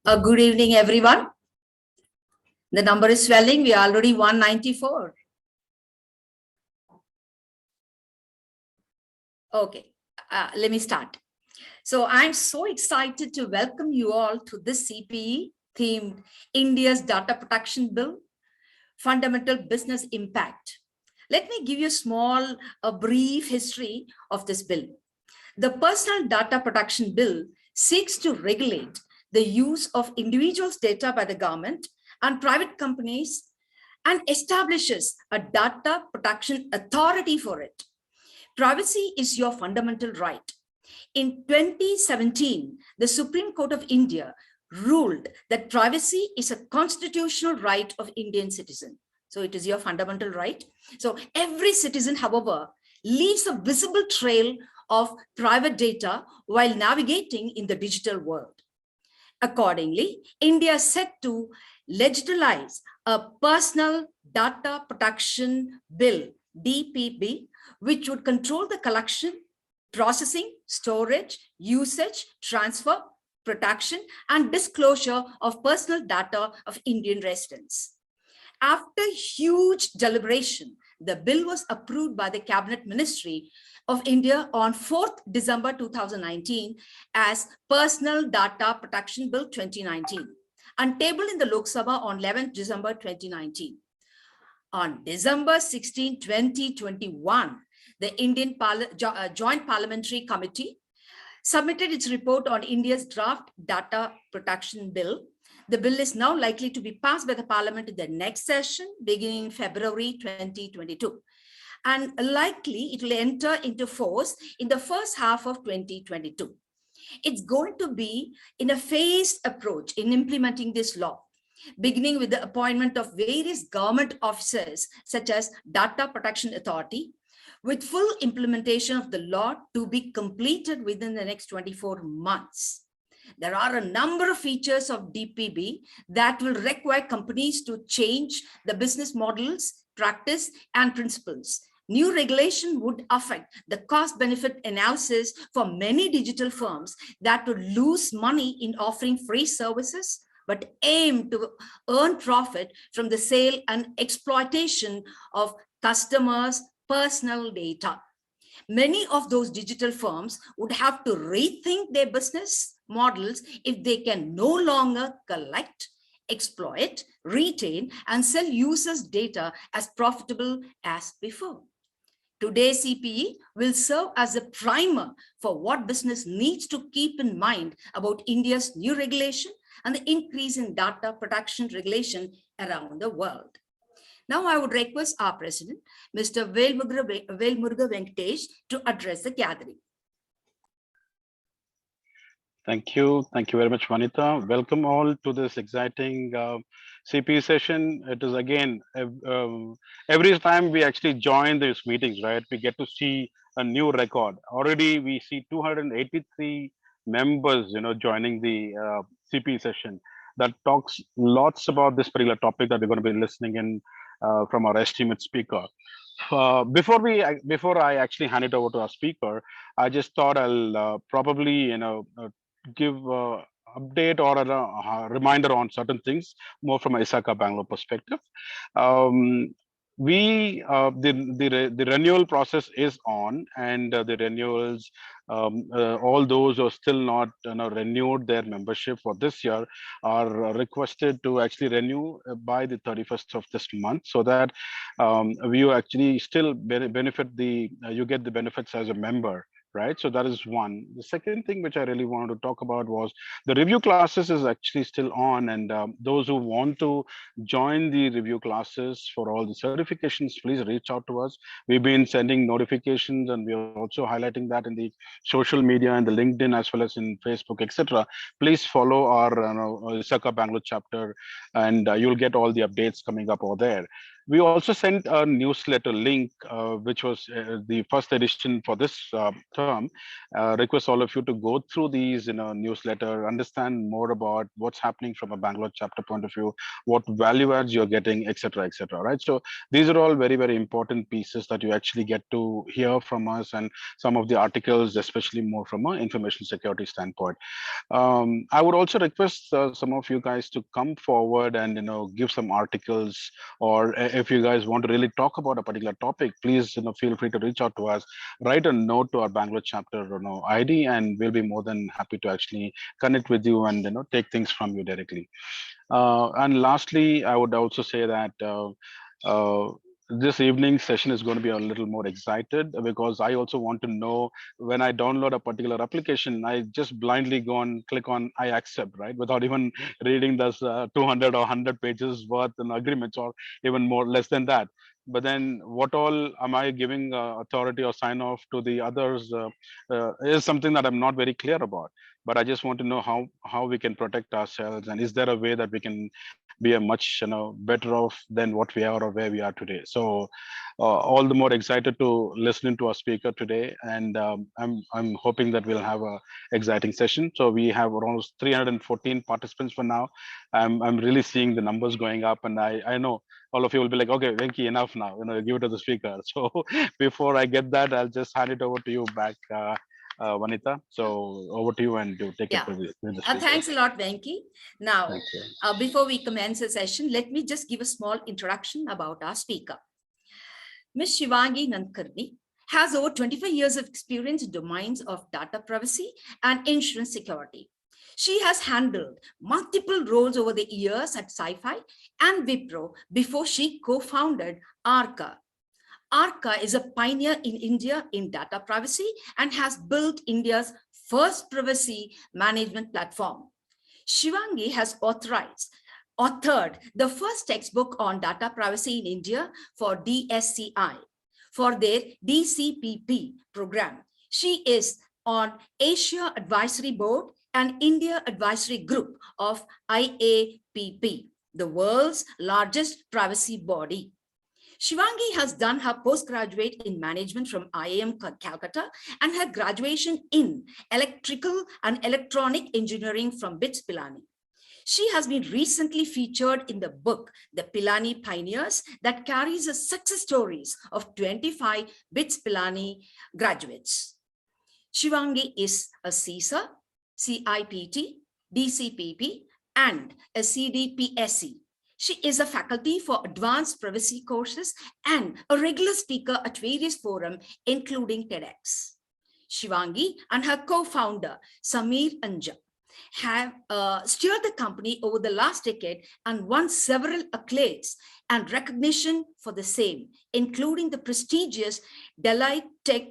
Good evening, everyone. The number is swelling. We are already 194. Okay, let me start. So I'm so excited to welcome you all to this CPE themed India's Data Protection Bill, Fundamental Business Impact. Let me give you a brief history of this bill. The Personal Data Protection Bill seeks to regulate the use of individuals' data by the government and private companies and establishes a data protection authority for it. Privacy is your fundamental right. In 2017, the Supreme Court of India ruled that privacy is a constitutional right of Indian citizen. So it is your fundamental right. So every citizen, however, leaves a visible trail of private data while navigating in the digital world. Accordingly, India is set to legitimize a Personal Data Protection Bill, DPB, which would control the collection, processing, storage, usage, transfer, protection, and disclosure of personal data of Indian residents. After huge deliberation, the bill was approved by the Cabinet Ministry of India on 4th December 2019 as Personal Data Protection Bill 2019 and tabled in the Lok Sabha on 11th December 2019. On December 16, 2021, the Indian Joint Parliamentary Committee submitted its report on India's draft data protection bill. The bill is now likely to be passed by the Parliament in the next session, beginning February 2022. And likely it will enter into force in the first half of 2022. It's going to be in a phased approach in implementing this law, beginning with the appointment of various government officers, such as Data Protection Authority, with full implementation of the law to be completed within the next 24 months. There are a number of features of DPB that will require companies to change the business models, practice, and principles. New regulation would affect the cost-benefit analysis for many digital firms that would lose money in offering free services, but aim to earn profit from the sale and exploitation of customers' personal data. Many of those digital firms would have to rethink their business models if they can no longer collect, exploit, retain, and sell users' data as profitable as before. Today's CPE will serve as a primer for what business needs to keep in mind about India's new regulation and the increase in data protection regulation around the world. Now I would request our president, Mr. Velmuruga Venkatesh, to address the gathering. Thank you. Thank you very much, Vanita. Welcome all to this exciting CPE session. It is again, every time we actually join these meetings, right, we get to see a new record. Already we see 283 members, joining the CPE session. That talks lots about this particular topic that we're going to be listening in from our esteemed speaker. Before I actually hand it over to our speaker, I just thought I'll probably, give update or a reminder on certain things more from a Isaka Bangalore perspective. The renewal process is on, and the renewals, all those who are still not renewed their membership for this year are requested to actually renew by the 31st of this month, so that you actually still benefit you get the benefits as a member. Right, so that is one. The second thing which I really wanted to talk about was the review classes is actually still on, and those who want to join the review classes for all the certifications, please reach out to us. We've been sending notifications, and we are also highlighting that in the social media and the LinkedIn as well as in Facebook, etc. Please follow our Isaka Bangalore chapter, and you'll get all the updates coming up over there. We also sent a newsletter link, which was the first edition for this term. Request all of you to go through these, newsletter, understand more about what's happening from a Bangalore chapter point of view, what value adds you're getting, etc., etc. Right. So these are all very, very important pieces that you actually get to hear from us, and some of the articles, especially more from an information security standpoint. I would also request some of you guys to come forward and give some articles, or if you guys want to really talk about a particular topic, please feel free to reach out to us. Write a note to our Bangalore chapter ID, and we'll be more than happy to actually connect with you and take things from you directly. And lastly, I would also say that uh, this evening session is going to be a little more excited, because I also want to know, when I download a particular application, I just blindly go and click on I accept, right, without even reading this 200 or 100 pages worth in agreements, or even more less than that. But then what all am I giving authority or sign off to the others, is something that I'm not very clear about. But I just want to know how we can protect ourselves, and is there a way that we can be a much better off than what we are or where we are today. So all the more excited to listen to our speaker today, and I'm hoping that we'll have a exciting session. So we have around 314 participants for now. I'm really seeing the numbers going up, and I know all of you will be like, okay, Venki, enough now, give it to the speaker. So before I get that, I'll just hand it over to you back, Vanita. So over to you, and do take it Yeah. with the speakers. Thanks a lot, Venki. Now, Thank you. before we commence the session, let me just give a small introduction about our speaker. Ms. Shivangi Nankarni has over 25 years of experience in domains of data privacy and insurance security. She has handled multiple roles over the years at Sci-Fi and Wipro before she co-founded Arca. Arca is a pioneer in India in data privacy and has built India's first privacy management platform. Shivangi has authored the first textbook on data privacy in India for DSCI for their DCPP program. She is on Asia Advisory Board and India Advisory Group of IAPP, the world's largest privacy body. Shivangi has done her postgraduate in management from IIM Calcutta and her graduation in electrical and electronic engineering from BITS Pilani. She has been recently featured in the book, The Pilani Pioneers, that carries the success stories of 25 BITS Pilani graduates. Shivangi is a CISA, CIPT, DCPP, and a CDPSC. She is a faculty for advanced privacy courses and a regular speaker at various forums, including TEDx. Shivangi and her co-founder, Samir Anja, have steered the company over the last decade and won several accolades and recognition for the same, including the prestigious Deloitte Tech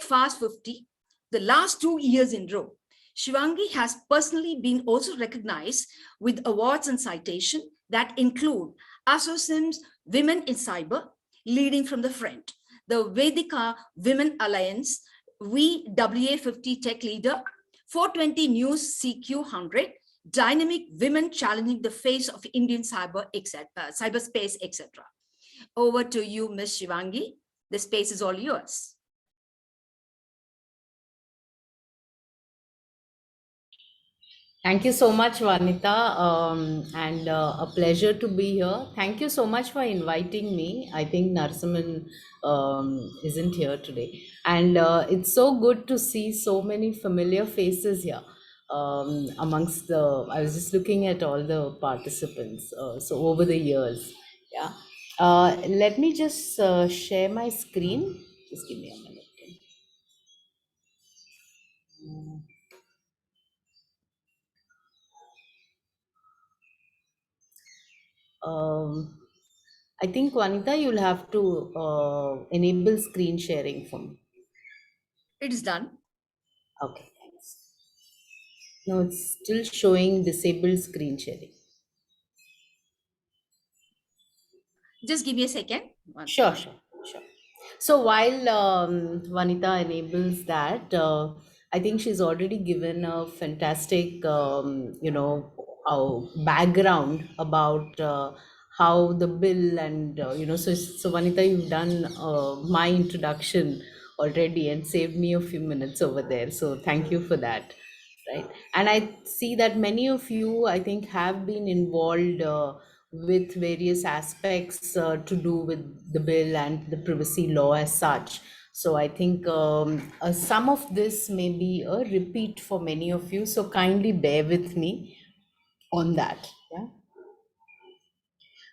Fast 50 the last 2 years in a row. Shivangi has personally been also recognized with awards and citation that include ASSOCHAM's Women in Cyber, Leading from the Front, the Vedika Women Alliance, WA50 Tech Leader, 420 News CQ100, Dynamic Women Challenging the Face of Indian Cyberspace, etc. Over to you, Ms. Shivangi. The space is all yours. Thank you so much, Vanita, and a pleasure to be here. Thank you so much for inviting me. I think Narsimhan isn't here today, and it's so good to see so many familiar faces here amongst the. I was just looking at all the participants. So over the years, yeah. Let me just share my screen. Just give me a minute. Um, I think, Vanita, you'll have to enable screen sharing for me. It is done. Okay, thanks. No, it's still showing disabled screen sharing. Just give me a second. One Sure, second. sure, sure. So while Vanita enables that, I think she's already given a fantastic, background about how the bill and so Vanita, you've done my introduction already and saved me a few minutes over there, so thank you for that. Right, and I see that many of you, I think, have been involved with various aspects to do with the bill and the privacy law as such. So I think some of this may be a repeat for many of you, so kindly bear with me on that. Yeah.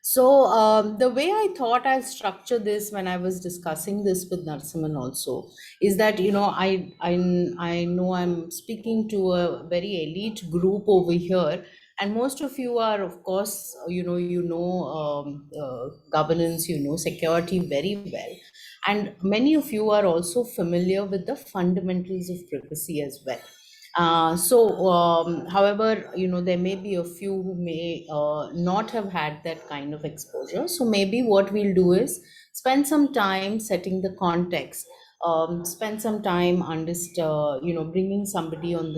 So the way I thought I'll structure this when I was discussing this with Narsimhan also is that, I know I'm speaking to a very elite group over here, and most of you are, of course, governance, security very well, and many of you are also familiar with the fundamentals of privacy as well. However, there may be a few who may not have had that kind of exposure. So maybe what we'll do is spend some time setting the context, spend some time bringing somebody on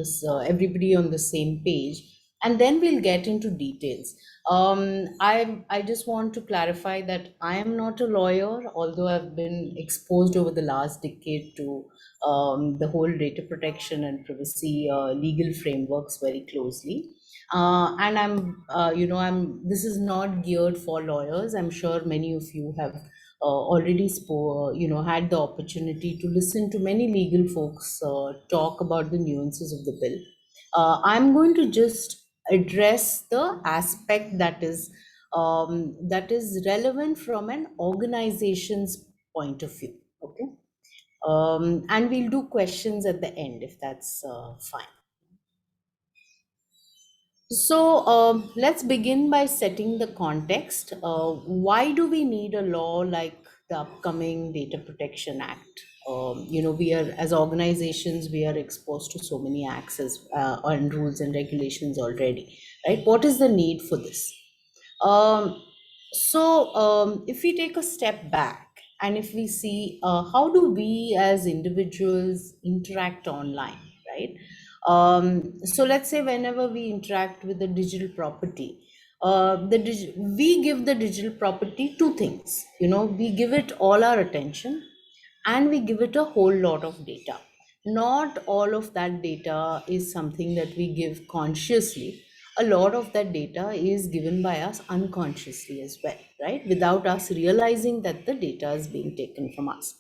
everybody on the same page, and then we'll get into details. I just want to clarify that I am not a lawyer, although I've been exposed over the last decade to the whole data protection and privacy legal frameworks very closely. And this is not geared for lawyers. I'm sure many of you have had the opportunity to listen to many legal folks talk about the nuances of the bill. I'm going to just address the aspect that is relevant from an organization's point of view. Okay, and we'll do questions at the end if that's fine. So let's begin by setting the context. Why do we need a law like the upcoming Data Protection Act? We are, as organizations, we are exposed to so many acts and rules and regulations already, right? What is the need for this? If we take a step back and if we see how do we as individuals interact online, right? So let's say whenever we interact with the digital property, we give the digital property two things. We give it all our attention and we give it a whole lot of data. Not all of that data is something that we give consciously. A lot of that data is given by us unconsciously as well, right? Without us realizing that the data is being taken from us.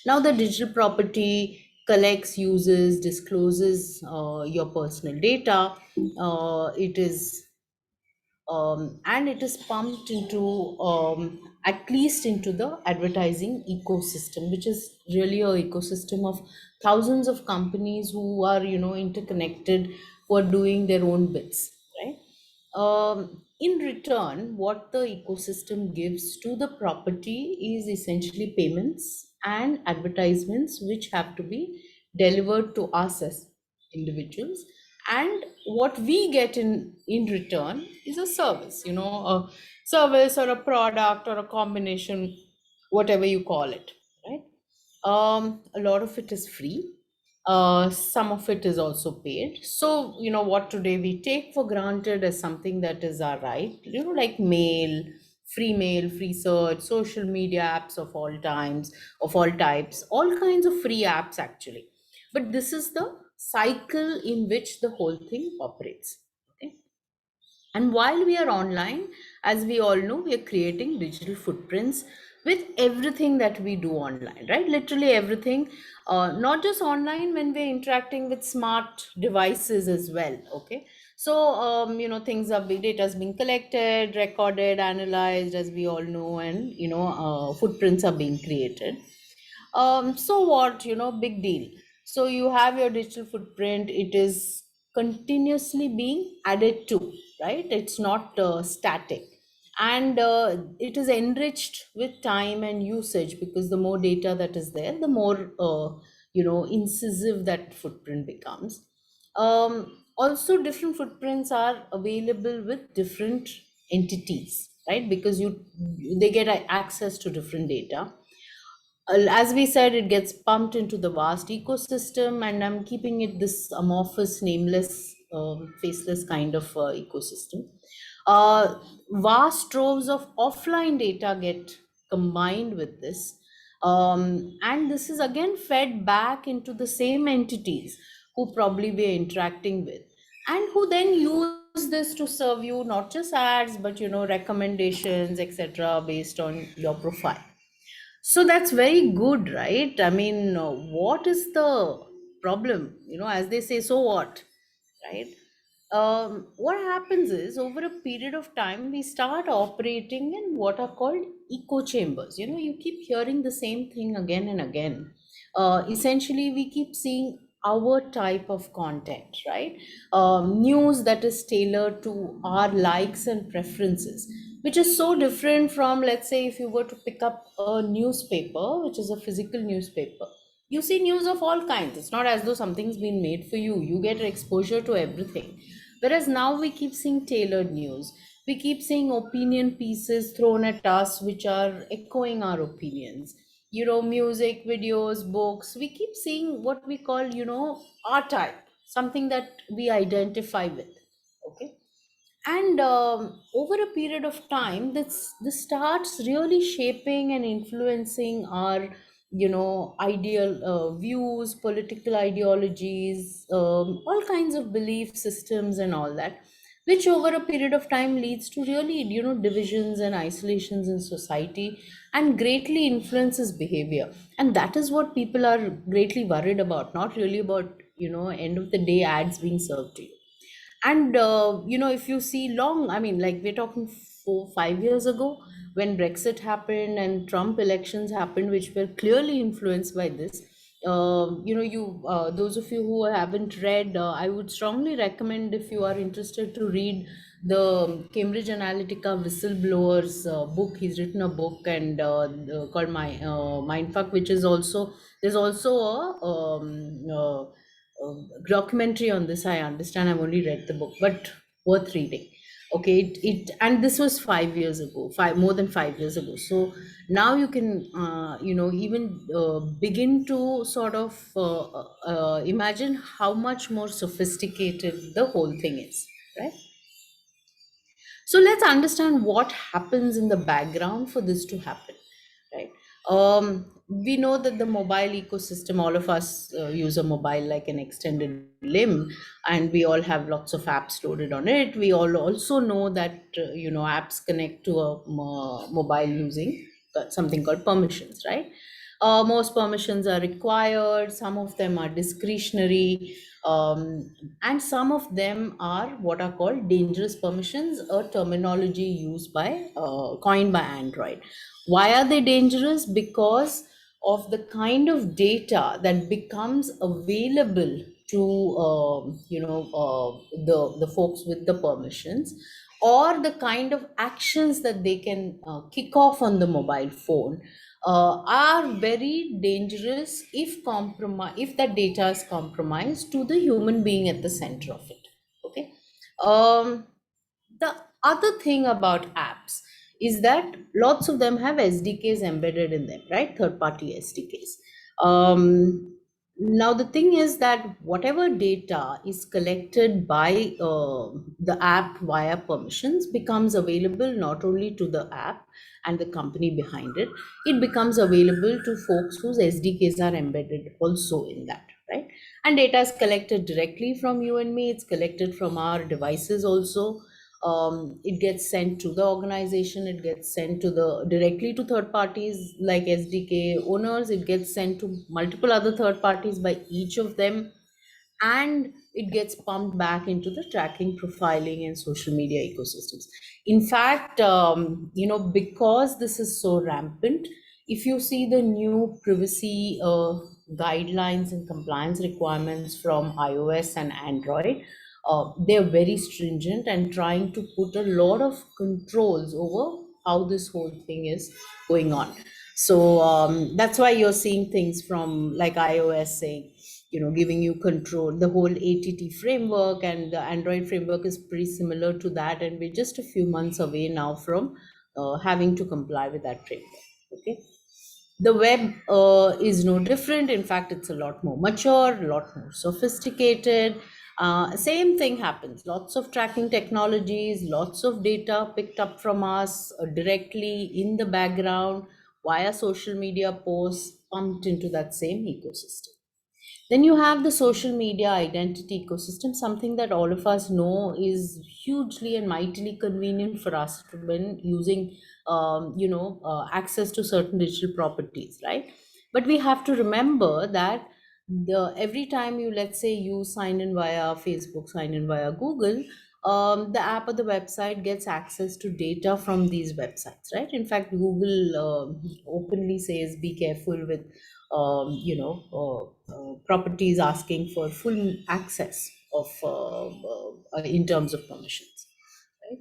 Now, the digital property collects, uses, discloses your personal data. And it is pumped into at least into the advertising ecosystem, which is really a ecosystem of thousands of companies who are interconnected, who are doing their own bits, right? In return, what the ecosystem gives to the property is essentially payments and advertisements which have to be delivered to us as individuals, and what we get in return is a service, a service or a product or a combination, whatever you call it, right? A lot of it is free, some of it is also paid. So what today we take for granted as something that is our right, like mail, free search, social media apps of all times, of all types, all kinds of free apps actually. But this is the cycle in which the whole thing operates. Okay? And while we are online, as we all know, we are creating digital footprints with everything that we do online, right? Literally everything, not just online, when we're interacting with smart devices as well. Okay. So, data is being collected, recorded, analyzed, as we all know, and, footprints are being created. So what, big deal. So you have your digital footprint, it is continuously being added to, right? It's not static. And it is enriched with time and usage, because the more data that is there, the more, incisive that footprint becomes. Also, different footprints are available with different entities, right? Because they get access to different data. As we said, it gets pumped into the vast ecosystem, and I'm keeping it this amorphous, nameless faceless kind of ecosystem. Uh, Vast troves of offline data get combined with this. And this is again fed back into the same entities who probably we're interacting with, and who then use this to serve you not just ads, but recommendations, etc., based on your profile. So that's very good, right? I mean, what is the problem? As they say, so what, right? What happens is, over a period of time, we start operating in what are called echo chambers. You keep hearing the same thing again and again. Essentially, we keep seeing our type of content, right? News that is tailored to our likes and preferences, which is so different from, let's say, if you were to pick up a newspaper, which is a physical newspaper. You see news of all kinds. It's not as though something's been made for you. You get exposure to everything. Whereas now we keep seeing tailored news. We keep seeing opinion pieces thrown at us, which are echoing our opinions. Music, videos, books. We keep seeing what we call, our type, something that we identify with. Okay. And over a period of time, this starts really shaping and influencing our ideal views, political ideologies, all kinds of belief systems and all that, which over a period of time leads to really divisions and isolations in society, and greatly influences behavior. And that is what people are greatly worried about, not really about end of the day ads being served to you. And if you see long, I mean, like, we're talking 4 5 years ago, when Brexit happened and Trump elections happened, which were clearly influenced by this. You those of you who haven't read, I would strongly recommend, if you are interested, to read the Cambridge Analytica whistleblowers book. He's written a book, and called Mindfuck, which is also, there's also documentary on this. I understand, I've only read the book, but worth reading. Okay, and this was 5 years ago, more than 5 years ago. So now you can even begin to sort of imagine how much more sophisticated the whole thing is, right? So let's understand what happens in the background for this to happen, right? We know that the mobile ecosystem, all of us use a mobile like an extended limb, and we all have lots of apps loaded on it. We all also know that apps connect to a mobile using something called permissions, right? Most permissions are required, some of them are discretionary, and some of them are what are called dangerous permissions, a terminology used by coined by Android. Why are they dangerous? Because of the kind of data that becomes available to the folks with the permissions, or the kind of actions that they can kick off on the mobile phone, are very dangerous if that data is compromised to the human being at the center of it. Okay. The other thing about apps is that lots of them have SDKs embedded in them, right? Third party SDKs. Now, the thing is that whatever data is collected by the app via permissions becomes available not only to the app and the company behind it, it becomes available to folks whose SDKs are embedded also in that, right? And data is collected directly from you and me, it's collected from our devices also. It gets sent to the organization, it gets sent to the directly to third parties like SDK owners, it gets sent to multiple other third parties by each of them, and it gets pumped back into the tracking, profiling, and social media ecosystems. In fact, because this is so rampant, if you see the new privacy guidelines and compliance requirements from iOS and Android, they're very stringent and trying to put a lot of controls over how this whole thing is going on. So that's why you're seeing things from like iOS saying, giving you control. The whole ATT framework and the Android framework is pretty similar to that, and we're just a few months away now from having to comply with that framework. Okay. The web is no different. In fact, it's a lot more mature, a lot more sophisticated. Same thing happens. Lots of tracking technologies, lots of data picked up from us directly in the background via social media posts pumped into that same ecosystem. Then you have the social media identity ecosystem, something that all of us know is hugely and mightily convenient for us to when using, access to certain digital properties, right? But we have to remember that the every time you, let's say, you sign in via Facebook, sign in via Google, the app or the website gets access to data from these websites, right? In fact, Google openly says be careful with properties asking for full access of in terms of permissions, right?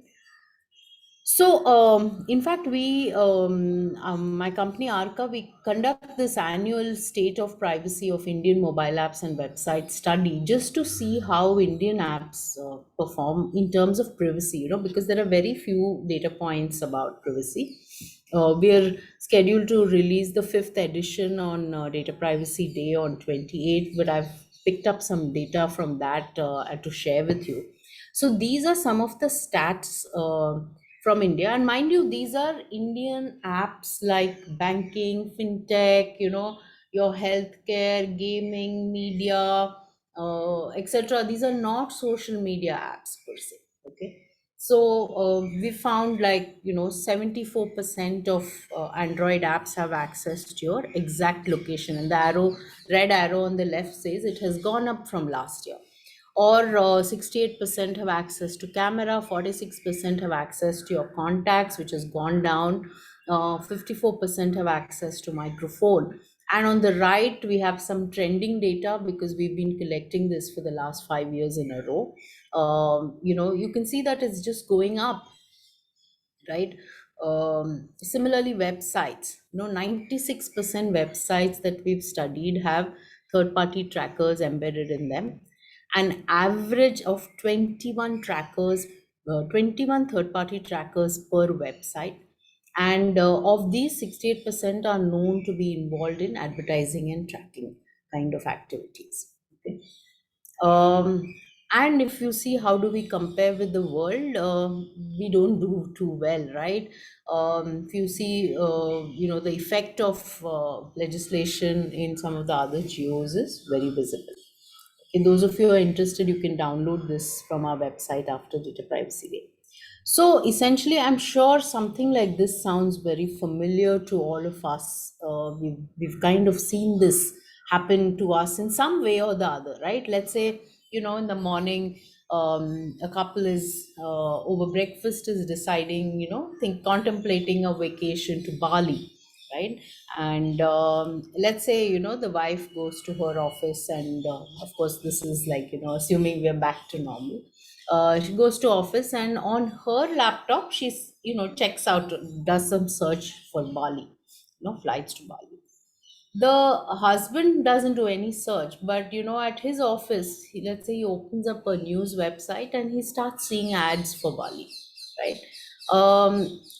So, in fact, my company Arca, we conduct this annual state of privacy of Indian mobile apps and website study just to see how Indian apps perform in terms of privacy, because there are very few data points about privacy. We are scheduled to release the fifth edition on Data Privacy Day on 28th, but I've picked up some data from that to share with you. So these are some of the stats from India. And mind you, these are Indian apps like banking, fintech, your healthcare, gaming, media, etc. These are not social media apps per se. Okay. So we found, like, 74% of Android apps have access to your exact location. And the red arrow on the left says it has gone up from last year. Or 68% have access to camera, 46% have access to your contacts, which has gone down, 54% have access to microphone. And on the right, we have some trending data because we've been collecting this for the last 5 years in a row. You can see that it's just going up, right? Similarly, websites, 96% websites that we've studied have third-party trackers embedded in them. An average of 21 third-party trackers per website. And of these, 68% are known to be involved in advertising and tracking kind of activities. Okay. Um, and if you see how do we compare with the world, we don't do too well, right? If you see, the effect of legislation in some of the other geos is very visible. In those of you who are interested, you can download this from our website after Data Privacy Day. So essentially, I'm sure something like this sounds very familiar to all of us. We've kind of seen this happen to us in some way or the other, right? Let's say, in the morning, a couple is over breakfast is deciding, contemplating a vacation to Bali, right? And let's say, the wife goes to her office, and of course, this is like, assuming we're back to normal. She goes to office, and on her laptop, she's, checks out, does some search for Bali, flights to Bali. The husband doesn't do any search, but at his office, let's say he opens up a news website and he starts seeing ads for Bali, right?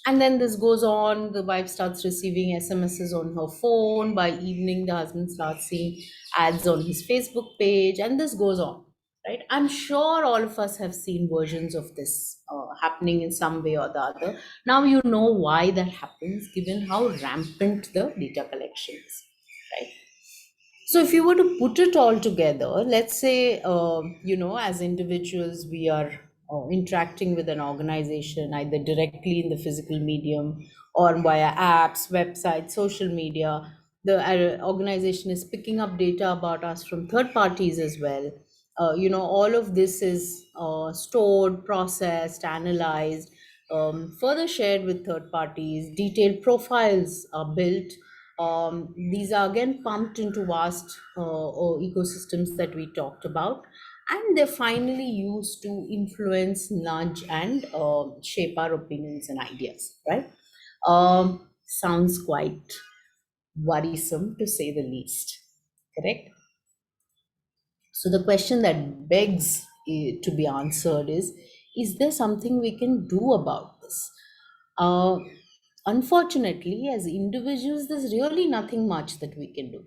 And then this goes on. The wife starts receiving SMSs on her phone. By evening, the husband starts seeing ads on his Facebook page, and this goes on, right? I'm sure all of us have seen versions of this happening in some way or the other. Now you know why that happens, given how rampant the data collection is, right? So if you were to put it all together, let's say, as individuals, we are interacting with an organization either directly in the physical medium or via apps, websites, social media. The organization is picking up data about us from third parties as well. All of this is stored, processed, analyzed, further shared with third parties. Detailed profiles are built. These are again pumped into vast ecosystems that we talked about, and they're finally used to influence, nudge, and shape our opinions and ideas, right? Sounds quite worrisome, to say the least, correct? So the question that begs to be answered is there something we can do about this? Uh, Unfortunately, as individuals, there's really nothing much that we can do.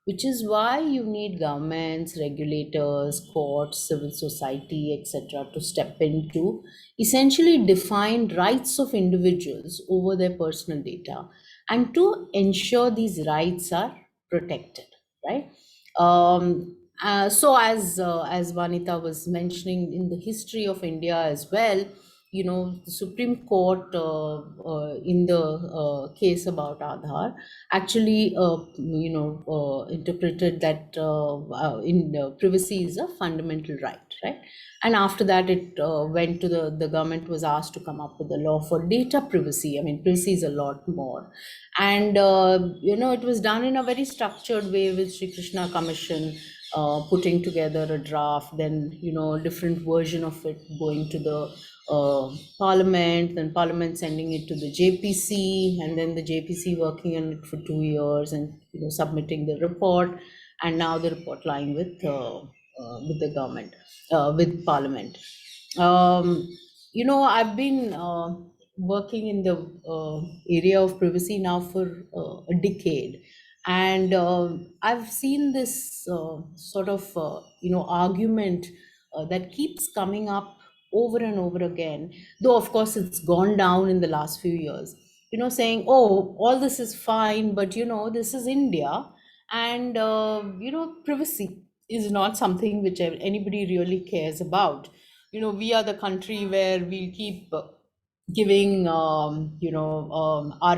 which is why you need governments, regulators, courts, civil society, etc., to step in to essentially define rights of individuals over their personal data and to ensure these rights are protected, right? So as Vanita was mentioning, in the history of India as well, the Supreme Court, in the case about Aadhaar, actually interpreted that privacy is a fundamental right, right? And after that, it went to the government was asked to come up with a law for data privacy. I mean, privacy is a lot more. And it was done in a very structured way with Sri Krishna Commission putting together a draft, then different version of it going to the Parliament, then Parliament sending it to the JPC, and then the JPC working on it for 2 years and submitting the report, and now the report lying with the government, with Parliament. I've been working in the area of privacy now for a decade, and I've seen this sort of argument that keeps coming up over and over again, though of course it's gone down in the last few years, saying, oh, all this is fine, but this is India, and privacy is not something which anybody really cares about. We are the country where we'll keep giving our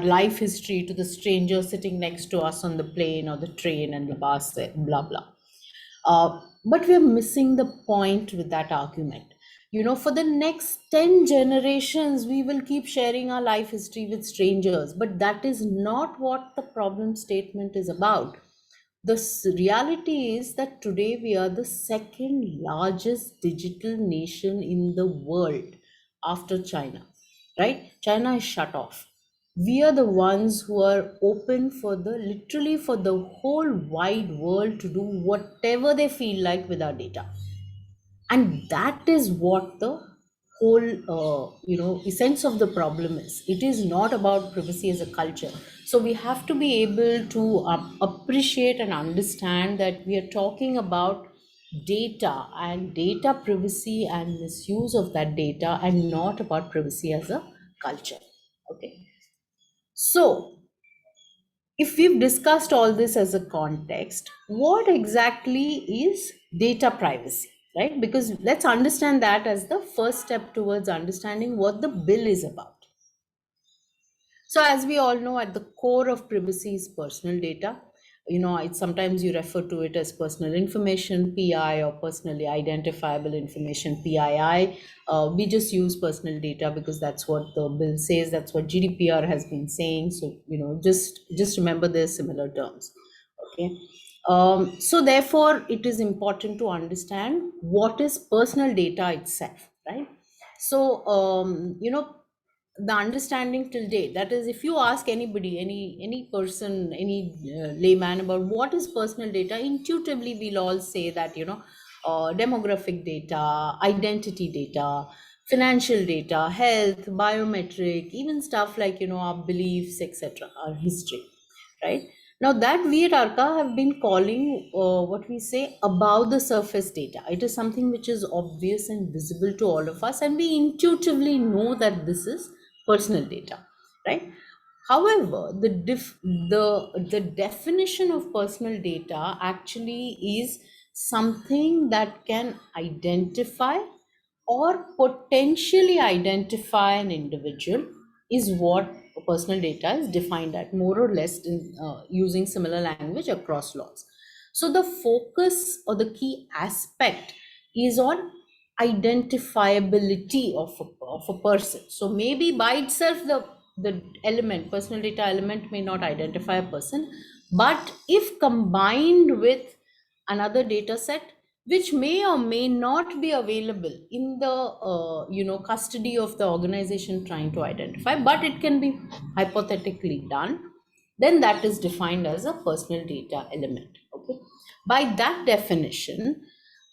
life history to the stranger sitting next to us on the plane or the train and the bus, blah blah. But we're missing the point with that argument. For the next 10 generations, we will keep sharing our life history with strangers, but that is not what the problem statement is about. The reality is that today we are the second largest digital nation in the world after China, right? China is shut off. We are the ones who are open for literally for the whole wide world to do whatever they feel like with our data. And that is what the whole essence of the problem is. It is not about privacy as a culture. So we have to be able to appreciate and understand that we are talking about data and data privacy and misuse of that data, and not about privacy as a culture. Okay, so if we've discussed all this as a context, what exactly is data privacy, right? Because let's understand that as the first step towards understanding what the bill is about. So as we all know, at the core of privacy is personal data. It's sometimes you refer to it as personal information, PI, or personally identifiable information, PII. We just use personal data because that's what the bill says. That's what GDPR has been saying. So, just remember there's similar terms. Okay. So therefore, it is important to understand what is personal data itself, right? So, the understanding till date, that is, if you ask anybody, any person, any layman about what is personal data, intuitively we'll all say that demographic data, identity data, financial data, health, biometric, even stuff like our beliefs, etc., our history, right? Now that we at Arca have been calling what we say above the surface data. It is something which is obvious and visible to all of us, and we intuitively know that this is personal data, right? However, the definition of personal data actually is something that can identify or potentially identify an individual, is what personal data is defined at, more or less, in using similar language across laws. So the focus or the key aspect is on identifiability of a person. So maybe by itself the element, personal data element, may not identify a person, but if combined with another data set which may or may not be available in the custody of the organization trying to identify, but it can be hypothetically done, then that is defined as a personal data element. Okay, by that definition,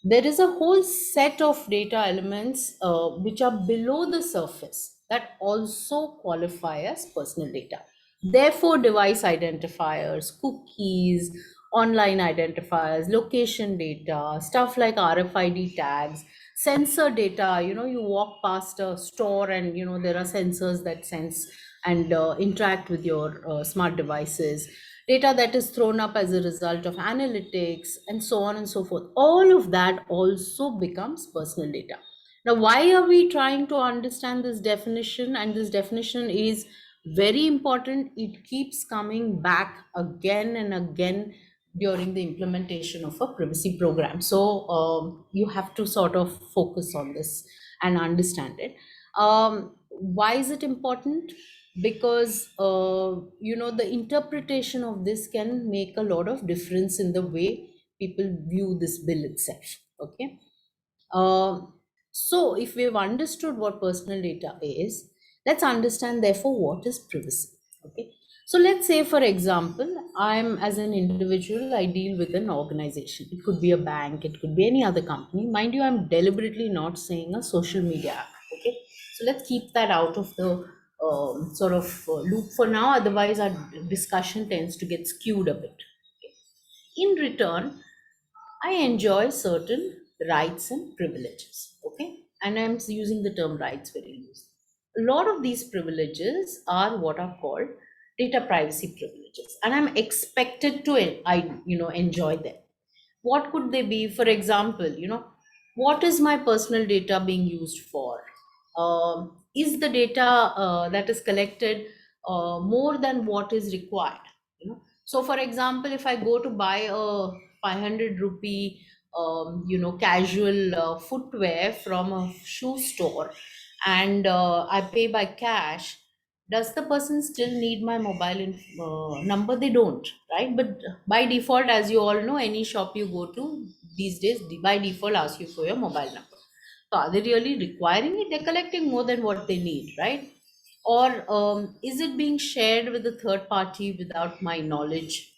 there is a whole set of data elements which are below the surface that also qualify as personal data. Therefore, device identifiers, cookies, online identifiers, location data, stuff like RFID tags, sensor data. You walk past a store and there are sensors that sense and interact with your smart devices. Data that is thrown up as a result of analytics and so on and so forth. All of that also becomes personal data. Now, why are we trying to understand this definition? And this definition is very important. It keeps coming back again and again during the implementation of a privacy program. So you have to sort of focus on this and understand it. Why is it important? Because the interpretation of this can make a lot of difference in the way people view this bill itself. Okay. Um, so, if we've understood what personal data is, let's understand therefore what is privacy. Okay. So, let's say, for example, I'm as an individual, I deal with an organization. It could be a bank, it could be any other company. Mind you, I'm deliberately not saying a social media app. Okay. So, let's keep that out of the sort of loop for now. Otherwise, our discussion tends to get skewed a bit. Okay. In return, I enjoy certain rights and privileges. Okay. And I'm using the term rights very loosely. A lot of these privileges are what are called data privacy privileges. And I'm expected to enjoy them. What could they be? For example, what is my personal data being used for? Is the data that is collected more than what is required? So for example, if I go to buy a 500 rupee casual footwear from a shoe store, and I pay by cash, does the person still need my mobile number? They don't, right? But by default, as you all know, any shop you go to these days, by default asks you for your mobile number. So are they really requiring it? They're collecting more than what they need, right? Or is it being shared with a third party without my knowledge?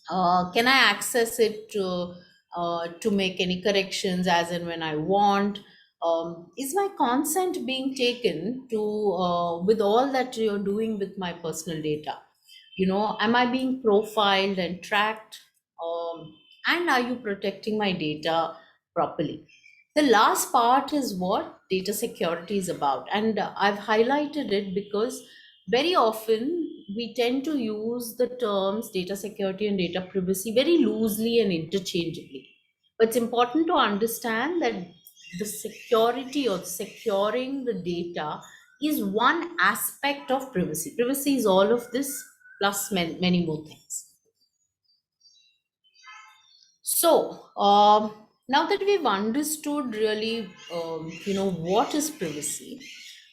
Can I access it to make any corrections as and when I want? Is my consent being taken to with all that you're doing with my personal data? Am I being profiled and tracked? And are you protecting my data properly? The last part is what data security is about. And I've highlighted it because very often we tend to use the terms data security and data privacy very loosely and interchangeably. But it's important to understand that the security or securing the data is one aspect of privacy. Privacy is all of this plus many more things. So now that we've understood really, what is privacy,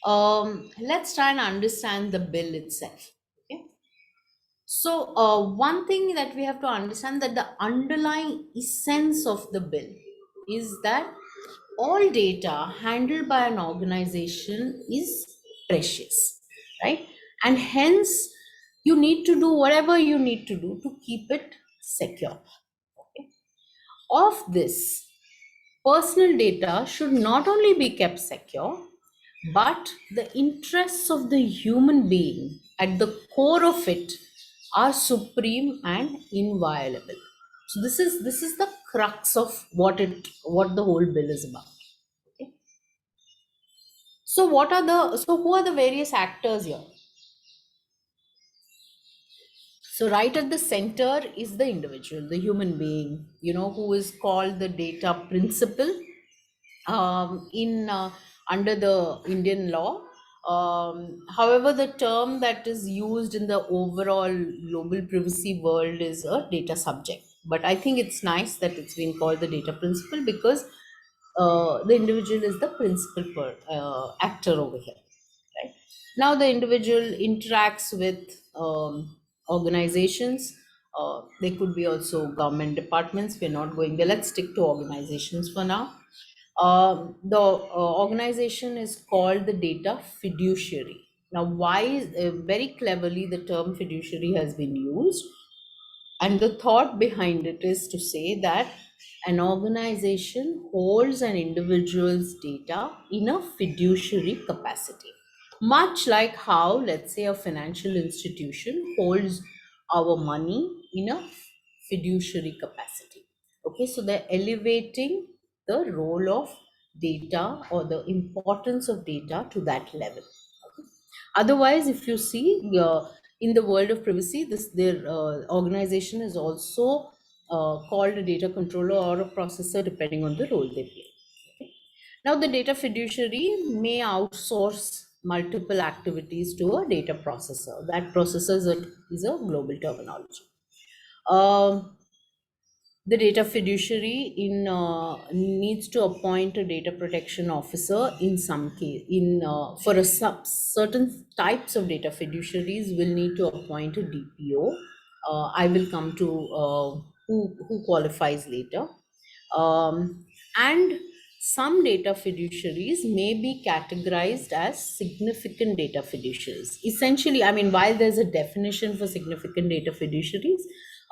let's try and understand the bill itself. Okay. So one thing that we have to understand, that the underlying essence of the bill is that all data handled by an organization is precious, right? And hence you need to do whatever you need to do to keep it secure. Okay. Of this, personal data should not only be kept secure, but the interests of the human being at the core of it are supreme and inviolable. So this is the crux of what the whole bill is about. Okay. So who are the various actors here? So right at the center is the individual, the human being, who is called the data principal in under the Indian law. However, the term that is used in the overall global privacy world is a data subject. But I think it's nice that it's been called the data principal because the individual is the principal actor over here. Right? Now, the individual interacts with organizations. They could be also government departments. We're not going there. Let's stick to organizations for now. The organization is called the data fiduciary. Now, why very cleverly the term fiduciary has been used, and the thought behind it is to say that an organization holds an individual's data in a fiduciary capacity, much like how, let's say, a financial institution holds our money in a fiduciary capacity. Okay, so they're elevating the role of data or the importance of data to that level. Otherwise, if you see in the world of privacy, this their organization is also called a data controller or a processor, depending on the role they play. Now, the data fiduciary may outsource multiple activities to a data processor. That processor is a global terminology. Um, the data fiduciary needs to appoint a data protection officer in some case. For certain types of data fiduciaries, will need to appoint a DPO. I will come to who qualifies later. And some data fiduciaries may be categorized as significant data fiduciaries. Essentially, I mean, while there's a definition for significant data fiduciaries,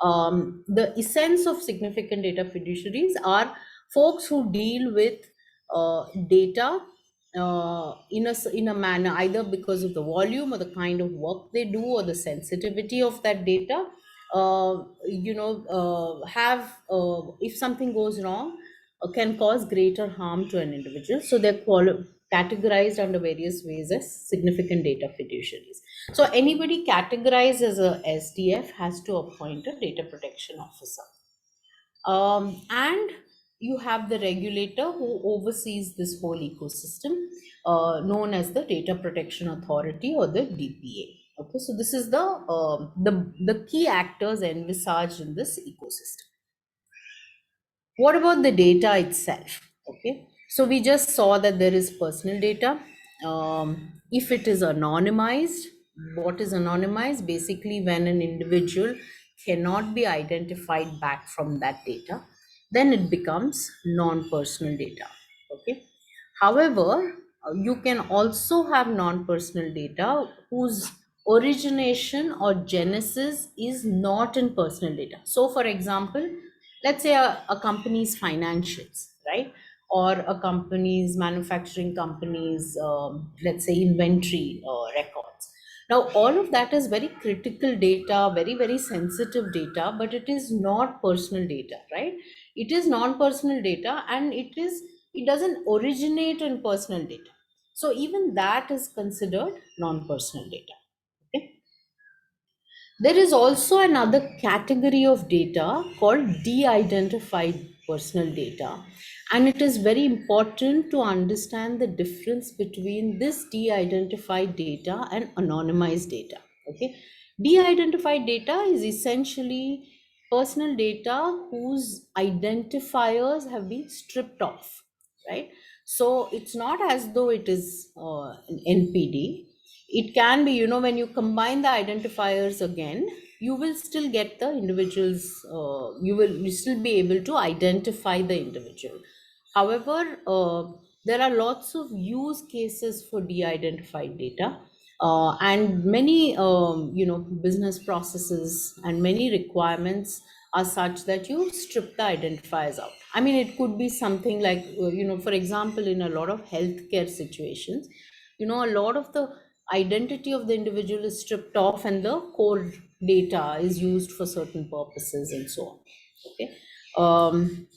the essence of significant data fiduciaries are folks who deal with data in a manner, either because of the volume or the kind of work they do or the sensitivity of that data. Have if something goes wrong, can cause greater harm to an individual. So they're categorized under various ways as significant data fiduciaries. So anybody categorized as a SDF has to appoint a data protection officer. And you have the regulator who oversees this whole ecosystem, known as the Data Protection Authority or the DPA. Okay, so this is the key actors envisaged in this ecosystem. What about the data itself? Okay, so we just saw that there is personal data. If it is anonymized, what is anonymized? Basically, when an individual cannot be identified back from that data, then it becomes non-personal data. Okay. However, you can also have non-personal data whose origination or genesis is not in personal data. So, for example, let's say a company's financials, right? Or a company's manufacturing company's, let's say, inventory records. Now, all of that is very critical data, very, very sensitive data, but it is not personal data, right? It is non-personal data, and it doesn't originate in personal data. So even that is considered non-personal data. Okay. There is also another category of data called de-identified personal data. And it is very important to understand the difference between this de-identified data and anonymized data. Okay. De-identified data is essentially personal data whose identifiers have been stripped off, right? So it's not as though it is an NPD. It can be, when you combine the identifiers again, you will still get the individuals, you still be able to identify the individual. However, there are lots of use cases for de-identified data, and many business processes and many requirements are such that you strip the identifiers out. I mean, it could be something like, for example, in a lot of healthcare situations, a lot of the identity of the individual is stripped off and the core data is used for certain purposes and so on. Okay.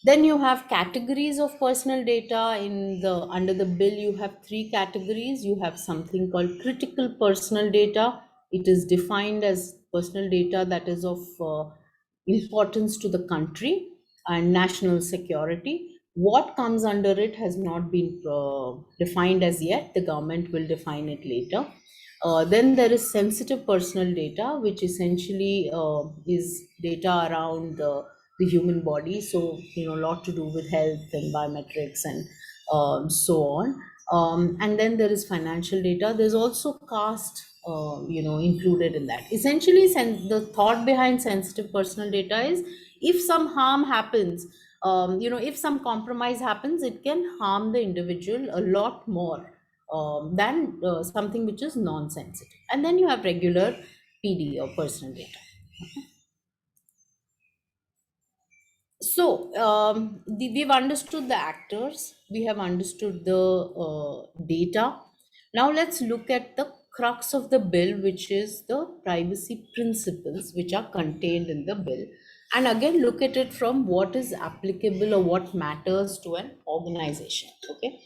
Then you have categories of personal data. Under the bill, you have three categories. You have something called critical personal data. It is defined as personal data that is of importance to the country and national security. What comes under it has not been defined as yet. The government will define it later. Then there is sensitive personal data, which essentially is data around the human body. So, a lot to do with health and biometrics and so on. And then there is financial data. There's also caste, included in that. Essentially, the thought behind sensitive personal data is if some harm happens, if some compromise happens, it can harm the individual a lot more than something which is non-sensitive. And then you have regular PD or personal data. So we've understood the actors, we have understood the data. Now let's look at the crux of the bill, which is the privacy principles which are contained in the bill, and again look at it from what is applicable or what matters to an organization. Okay,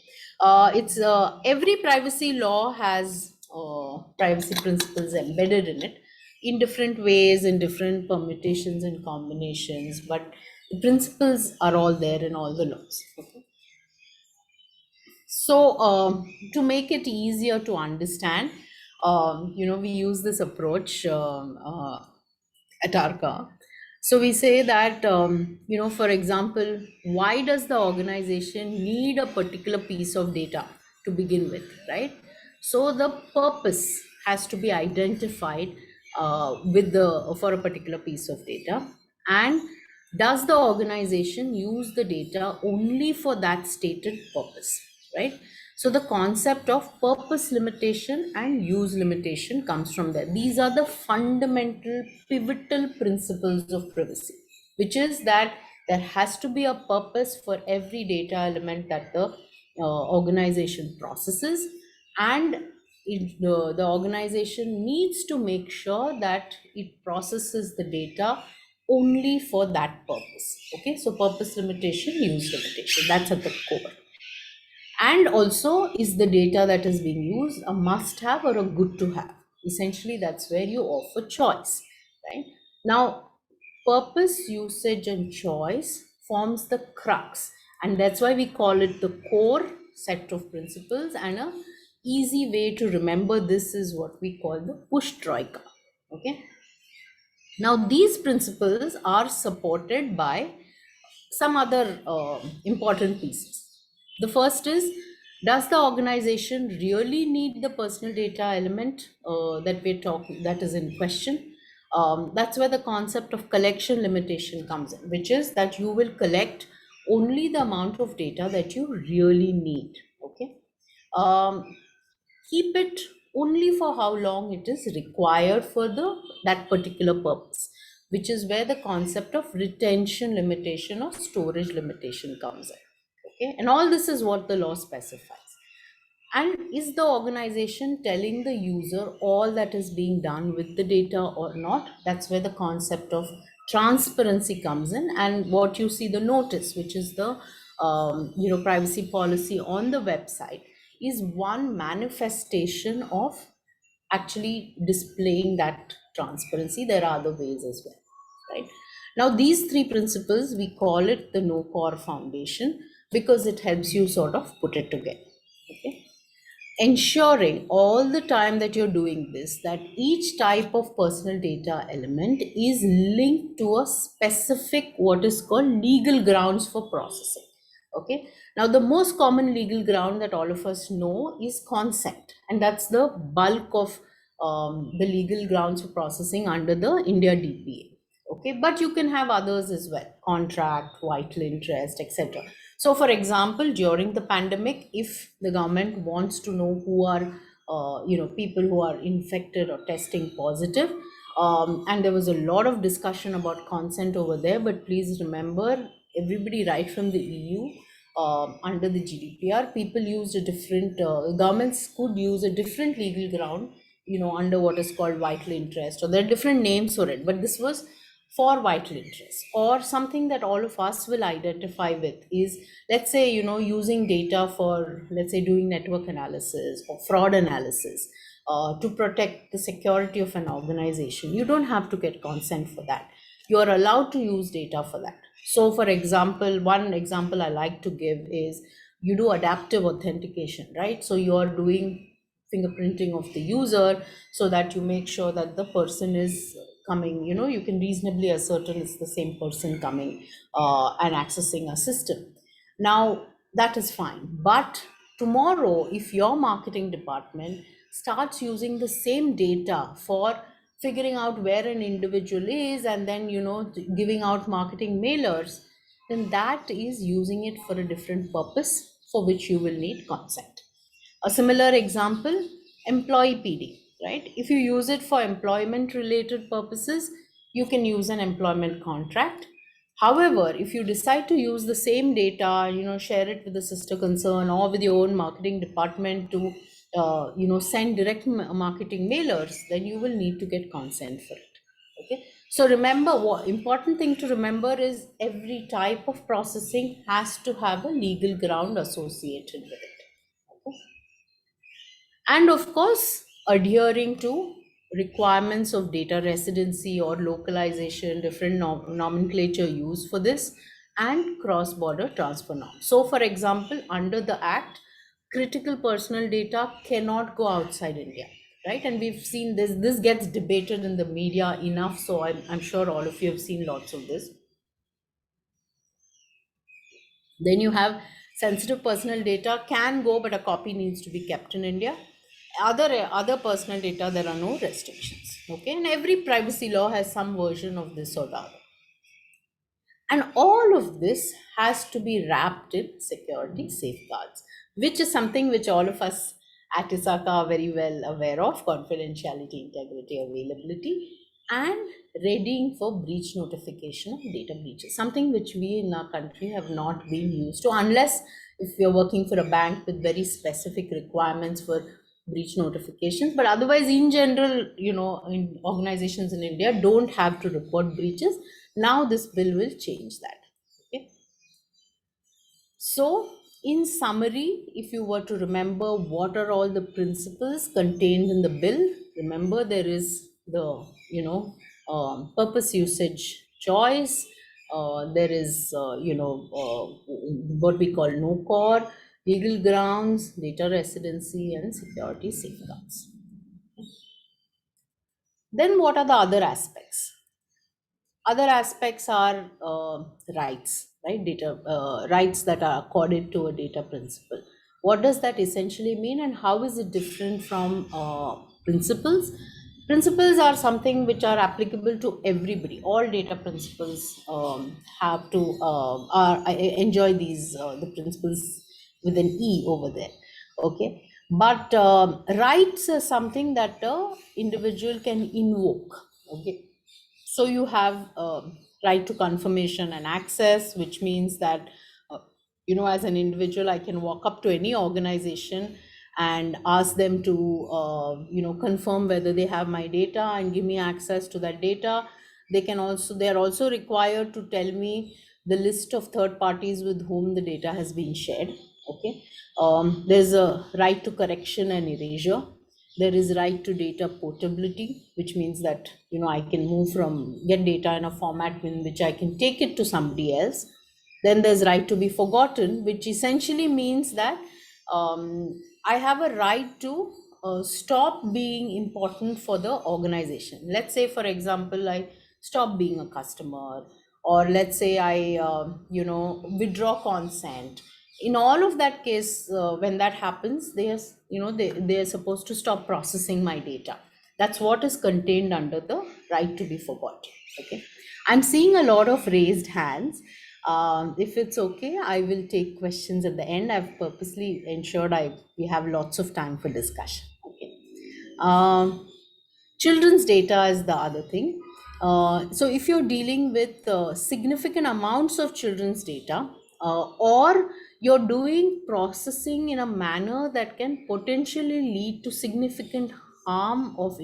it's every privacy law has privacy principles embedded in it in different ways, in different permutations and combinations, but the principles are all there in all the laws. Okay? So, to make it easier to understand, we use this approach at Arca. So we say that, for example, why does the organization need a particular piece of data to begin with, right? So the purpose has to be identified for a particular piece of data, and does the organization use the data only for that stated purpose, right? So the concept of purpose limitation and use limitation comes from there. These are the fundamental pivotal principles of privacy, which is that there has to be a purpose for every data element that the organization processes, and the organization needs to make sure that it processes the data only for that purpose. Okay, so purpose limitation, use limitation, that's at the core. And also, is the data that is being used a must have or a good to have? Essentially, that's where you offer choice, right? Now, purpose, usage, and choice forms the crux, and that's why we call it the core set of principles. And a easy way to remember this is what we call the push troika. Okay, now these principles are supported by some other important pieces. The first is, does the organization really need the personal data element that is in question? That's where the concept of collection limitation comes in, which is that you will collect only the amount of data that you really need. Okay, um, keep it only for how long it is required for that particular purpose, which is where the concept of retention limitation or storage limitation comes in. Okay, and all this is what the law specifies. And is the organization telling the user all that is being done with the data or not? That's where the concept of transparency comes in. And what you see, the notice, which is the privacy policy on the website, is one manifestation of actually displaying that transparency. There are other ways as well, right? Now, these three principles, we call it the no core foundation because it helps you sort of put it together. Okay, ensuring all the time that you're doing this, that each type of personal data element is linked to a specific what is called legal grounds for processing. Okay, now the most common legal ground that all of us know is consent, and that's the bulk of the legal grounds for processing under the India DPA. Okay, but you can have others as well: contract, vital interest, etc. So, for example, during the pandemic, if the government wants to know who are, people who are infected or testing positive, and there was a lot of discussion about consent over there, but please remember, everybody right from the EU, under the GDPR, people used a different, governments could use a different legal ground, under what is called vital interest, or there are different names for it, but this was for vital interest. Or something that all of us will identify with is, let's say, using data for, let's say, doing network analysis or fraud analysis to protect the security of an organization. You don't have to get consent for that. You are allowed to use data for that. So, for example, one example I like to give is, you do adaptive authentication, right? So you are doing fingerprinting of the user so that you make sure that the person is coming, you can reasonably ascertain it's the same person coming and accessing a system. Now, that is fine. But tomorrow, if your marketing department starts using the same data for figuring out where an individual is and then, giving out marketing mailers, then that is using it for a different purpose for which you will need consent. A similar example, employee PD, right? If you use it for employment related purposes, you can use an employment contract. However, if you decide to use the same data, share it with the sister concern or with your own marketing department to send direct marketing mailers, then you will need to get consent for it. Okay, so remember, what important thing to remember is every type of processing has to have a legal ground associated with it. Okay? And of course, adhering to requirements of data residency or localization, different nomenclature used for this, and cross-border transfer norms. So for example, under the act, critical personal data cannot go outside India, right? And we've seen this gets debated in the media enough, so I'm sure all of you have seen lots of this. Then you have sensitive personal data can go, but a copy needs to be kept in India. Other personal data, there are no restrictions. Okay, and every privacy law has some version of this or the other. And all of this has to be wrapped in security safeguards, which is something which all of us at ISACA are very well aware of: confidentiality, integrity, availability, and readying for breach notification of data breaches, something which we in our country have not been used to, unless if you're working for a bank with very specific requirements for breach notifications. But otherwise, in general, in organizations in India don't have to report breaches. Now this bill will change that. Okay. So in summary, if you were to remember what are all the principles contained in the bill, remember there is the purpose, usage, choice. There is what we call no core, legal grounds, data residency, and security safeguards. Then what are the other aspects? Other aspects are rights, right? Data rights that are accorded to a data principle. What does that essentially mean, and how is it different from principles? Principles are something which are applicable to everybody. All data principles have to enjoy these the principles with an E over there. Okay, but rights are something that a individual can invoke. Okay, so you have right to confirmation and access, which means that as an individual, I can walk up to any organization and ask them to confirm whether they have my data and give me access to that data. They are also required to tell me the list of third parties with whom the data has been shared. Okay, there's a right to correction and erasure. There is right to data portability, which means that I can get data in a format in which I can take it to somebody else. Then there's right to be forgotten, which essentially means that I have a right to stop being important for the organization. Let's say, for example, I stop being a customer, or let's say I withdraw consent. In all of that case, when that happens, they are supposed to stop processing my data. That's what is contained under the right to be forgotten. Okay, I'm seeing a lot of raised hands. If it's okay, I will take questions at the end. I've purposely ensured we have lots of time for discussion. Okay. Children's data is the other thing. So if you're dealing with significant amounts of children's data, or you're doing processing in a manner that can potentially lead to significant harm of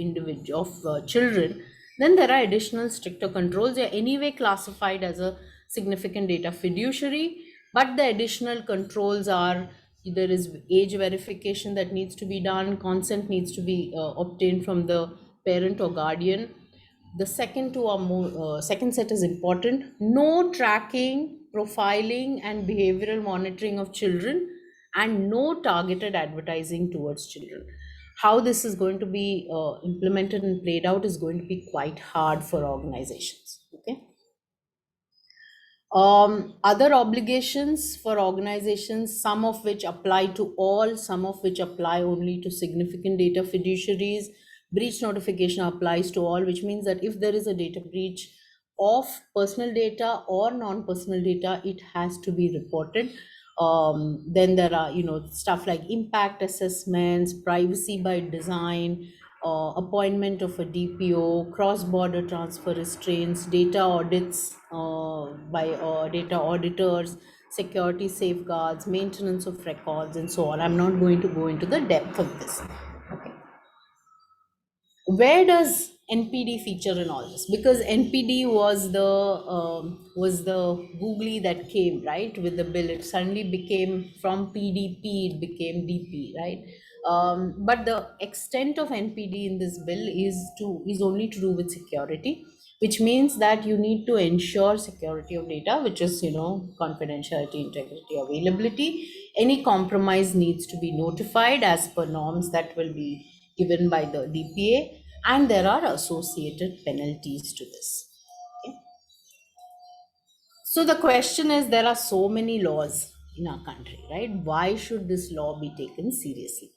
children, then there are additional stricter controls. You're anyway classified as a significant data fiduciary, but the additional controls are: there is age verification that needs to be done, consent needs to be obtained from the parent or guardian. The second two are more, second set is important: no tracking, profiling, and behavioral monitoring of children, and no targeted advertising towards children. How this is going to be implemented and played out is going to be quite hard for organizations. Okay. Other obligations for organizations, some of which apply to all, some of which apply only to significant data fiduciaries. Breach notification applies to all, which means that if there is a data breach of personal data or non-personal data, it has to be reported. Then there are stuff like impact assessments, privacy by design, appointment of a DPO, cross-border transfer restraints, data audits by data auditors, security safeguards, maintenance of records, and so on. I'm not going to go into the depth of this. Okay. Where does NPD feature in all this? Because NPD was the googly that came right with the bill. It suddenly became from PDP, it became DP, right? But the extent of NPD in this bill is only to do with security, which means that you need to ensure security of data, which is confidentiality, integrity, availability. Any compromise needs to be notified as per norms that will be given by the DPA, and there are associated penalties to this. Okay. So the question is, there are so many laws in our country, right? Why should this law be taken seriously?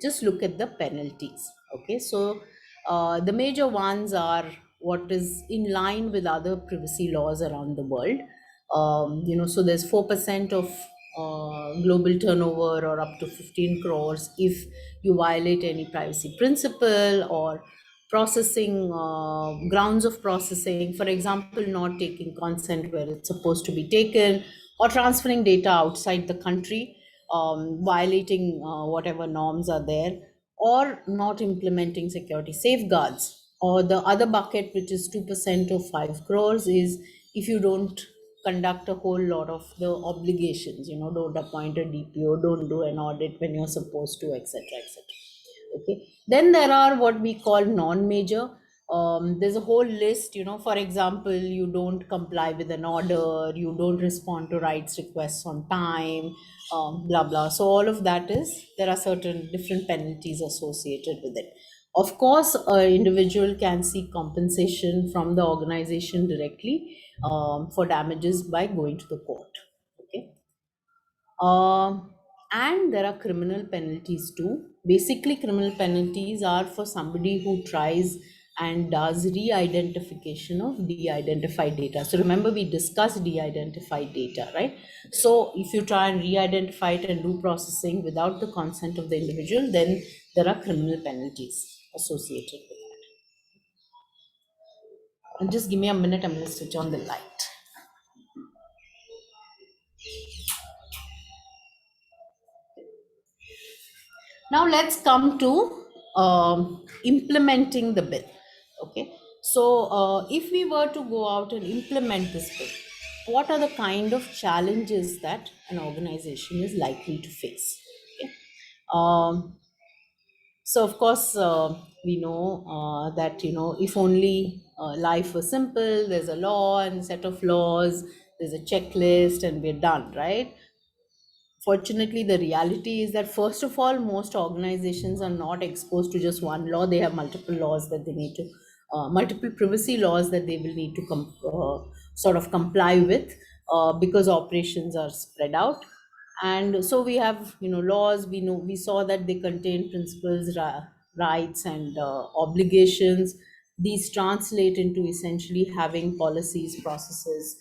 Just look at the penalties. Okay, so the major ones are what is in line with other privacy laws around the world. So there's 4% of global turnover, or up to 15 crores if you violate any privacy principle, or processing grounds of processing, for example, not taking consent where it's supposed to be taken, or transferring data outside the country, violating whatever norms are there, or not implementing security safeguards. Or the other bucket, which is 2% of 5 crores, is if you don't conduct a whole lot of the obligations, don't appoint a DPO, don't do an audit when you're supposed to, etc., etc. Okay. Then there are what we call non-major. There's a whole list, for example, you don't comply with an order, you don't respond to rights requests on time, blah blah. So all of that there are certain different penalties associated with it. Of course, an individual can seek compensation from the organization directly for damages by going to the court. Okay. And there are criminal penalties too. Basically, criminal penalties are for somebody who tries and does re-identification of de-identified data. So remember, we discussed de-identified data, right? So if you try and re-identify it and do processing without the consent of the individual, then there are criminal penalties associated with that. And just give me a minute, I'm going to switch on the light. Now let's come to implementing the bill. Okay, so if we were to go out and implement this bill, what are the kind of challenges that an organization is likely to face? Okay. So of course, we know that if only life was simple, there's a law and a set of laws, there's a checklist, and we're done, right? Fortunately, the reality is that, first of all, most organizations are not exposed to just one law. They have multiple laws that they need to, multiple privacy laws that they will need to sort of comply with, because operations are spread out. And so we have laws. We saw that they contain principles, rights, and obligations. These translate into essentially having policies, processes,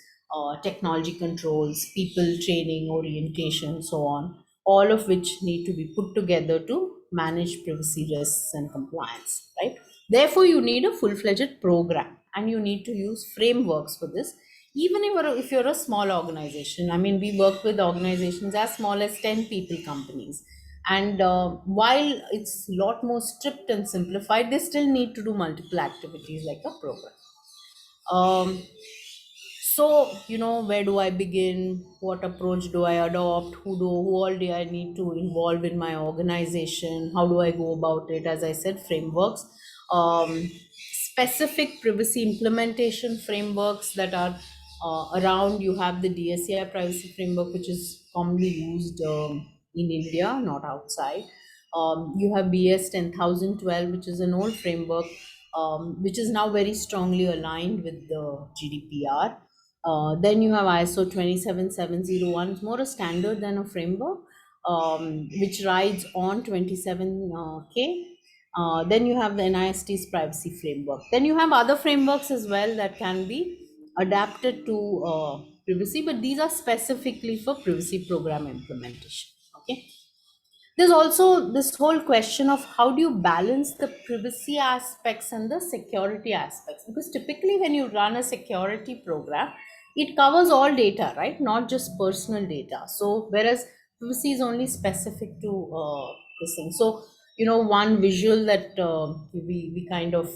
technology controls, people training, orientation, so on, all of which need to be put together to manage privacy risks and compliance, right? Therefore, you need a full-fledged program, and you need to use frameworks for this. Even if you're a small organization, I mean, we work with organizations as small as 10 people companies. And while it's a lot more strict and simplified, they still need to do multiple activities like a program. So, where do I begin? What approach do I adopt? Who all do I need to involve in my organization? How do I go about it? As I said, frameworks, specific privacy implementation frameworks that are around. You have the DSCI privacy framework, which is commonly used in India, not outside. You have BS 10012, which is an old framework, which is now very strongly aligned with the GDPR. Then you have ISO 27701. It's more a standard than a framework, which rides on 27K. Then you have the NIST's privacy framework. Then you have other frameworks as well that can be adapted to privacy, but these are specifically for privacy program implementation. Okay. There's also this whole question of how do you balance the privacy aspects and the security aspects, because typically when you run a security program, it covers all data, right, not just personal data. So whereas privacy is only specific to this thing. So one visual that we kind of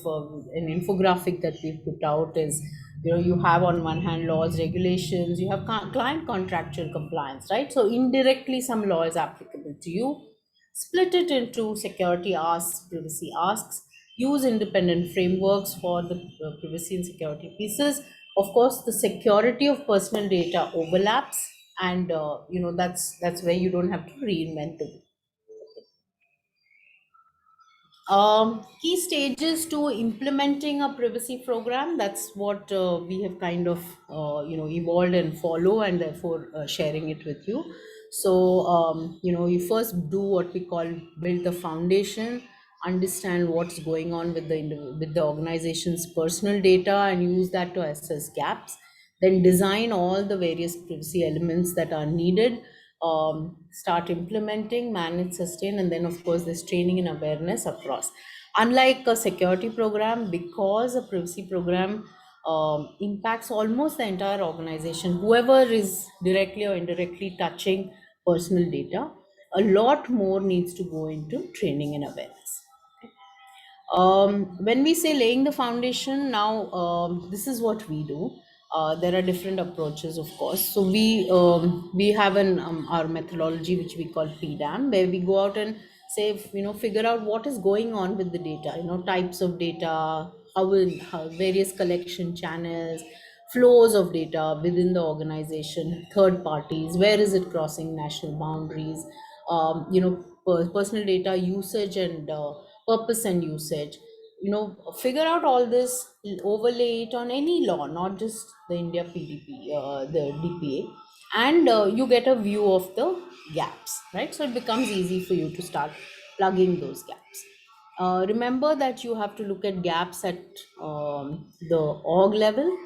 an infographic that we put out is, you have on one hand laws, regulations, you have client contractual compliance, right? So indirectly some law is applicable to you. Split it into security asks, privacy asks. Use independent frameworks for the privacy and security pieces. Of course, the security of personal data overlaps, and that's where you don't have to reinvent the wheel. Key stages to implementing a privacy program. That's what we have kind of evolved and follow, and therefore sharing it with you. So you first do what we call build the foundation, understand what's going on with the organization's personal data, and use that to assess gaps. Then design all the various privacy elements that are needed, start implementing, manage, sustain, and then of course there's training and awareness across. Unlike a security program, because a privacy program impacts almost the entire organization, whoever is directly or indirectly touching personal data, a lot more needs to go into training and awareness. When we say laying the foundation, now this is what we do. There are different approaches, of course. So we have an our methodology which we call PDAM, where we go out and say, figure out what is going on with the data. Types of data, how various collection channels, flows of data within the organization, third parties, where is it crossing national boundaries, personal data usage and purpose and usage. Figure out all this, overlay it on any law, not just the India PDP, the DPA, and you get a view of the gaps, right? So it becomes easy for you to start plugging those gaps. Remember that you have to look at gaps at the org level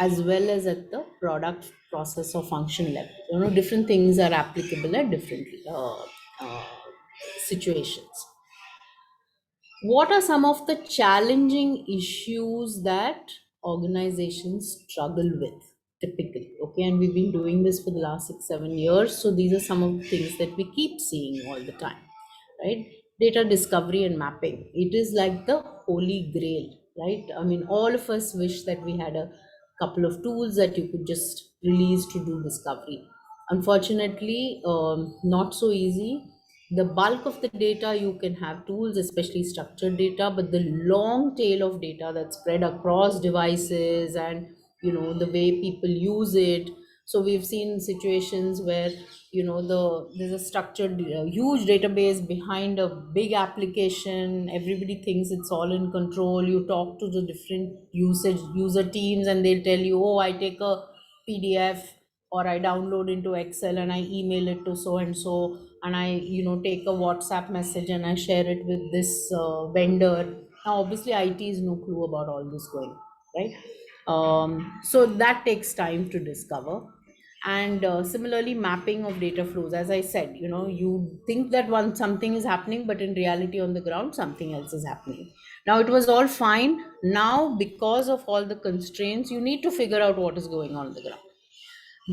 as well as at the product, process, or function level. Different things are applicable at different uh, situations. What are some of the challenging issues that organizations struggle with typically? Okay, and we've been doing this for the last 6 7 years, so these are some of the things that we keep seeing all the time, right? Data discovery and mapping, it is like the holy grail, right? I mean, all of us wish that we had a couple of tools that you could just release to do discovery. Unfortunately, not so easy. The bulk of the data you can have tools, especially structured data, but the long tail of data that's spread across devices and the way people use it. So we've seen situations where there's a structured huge database behind a big application. Everybody thinks it's all in control. You talk to the different user teams and they'll tell you, oh, I take a PDF or I download into Excel and I email it to so and I take a WhatsApp message and I share it with this vendor. Now obviously IT is no clue about all this going, right? So that takes time to discover. And similarly, mapping of data flows, as I said, you think that one something is happening, but in reality on the ground something else is happening. Now it was all fine. Now because of all the constraints, you need to figure out what is going on the ground.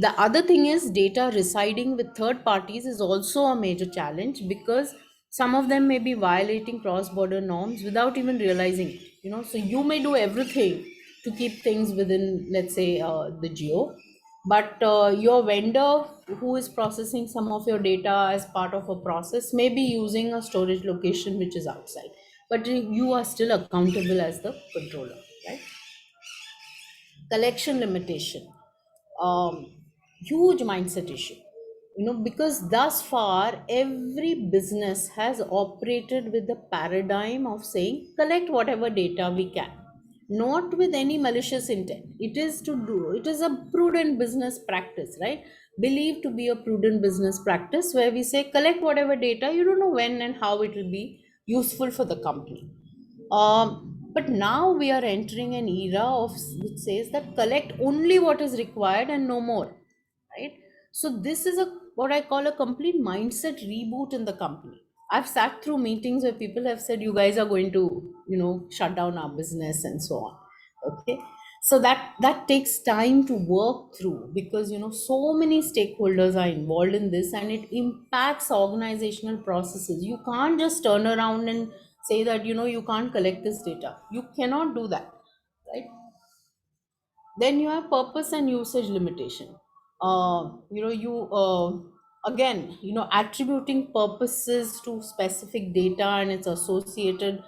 The other thing is data residing with third parties is also a major challenge, because some of them may be violating cross border norms without even realizing it. So you may do everything to keep things within, let's say, the geo, but your vendor who is processing some of your data as part of a process may be using a storage location which is outside, but you are still accountable as the controller, right? Collection limitation, um, huge mindset issue, because thus far every business has operated with the paradigm of saying collect whatever data we can, not with any malicious intent. It is a prudent business practice, right? Believed to be a prudent business practice, where we say collect whatever data, you don't know when and how it will be useful for the company. But now we are entering an era of which says that collect only what is required and no more, right? So this is a what I call a complete mindset reboot in the company. I've sat through meetings where people have said, you guys are going to, shut down our business and so on. Okay. So that takes time to work through, because so many stakeholders are involved in this, and it impacts organizational processes. You can't just turn around and say that you can't collect this data. You cannot do that, right? Then you have purpose and usage limitation. You again, attributing purposes to specific data and its associated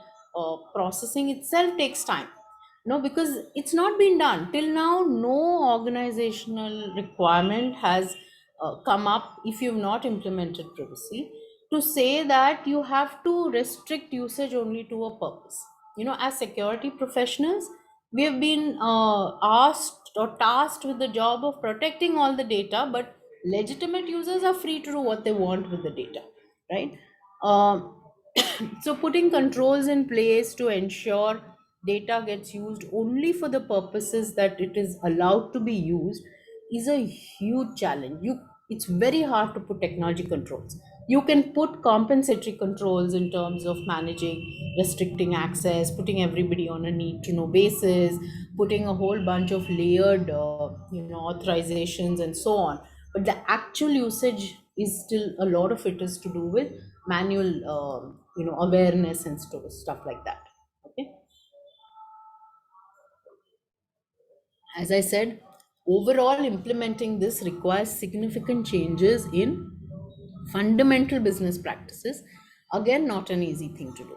processing itself takes time. No, because it's not been done till now. No organizational requirement has come up, if you've not implemented privacy, to say that you have to restrict usage only to a purpose. As security professionals, we have been asked or tasked with the job of protecting all the data, but legitimate users are free to do what they want with the data, right? Um so putting controls in place to ensure data gets used only for the purposes that it is allowed to be used is a huge challenge. It's very hard to put technology controls. You can put compensatory controls in terms of managing, restricting access, putting everybody on a need to know basis, putting a whole bunch of layered authorizations and so on. But the actual usage is still, a lot of it is to do with manual awareness and stuff like that. Okay. As I said, overall implementing this requires significant changes in fundamental business practices. Again, not an easy thing to do.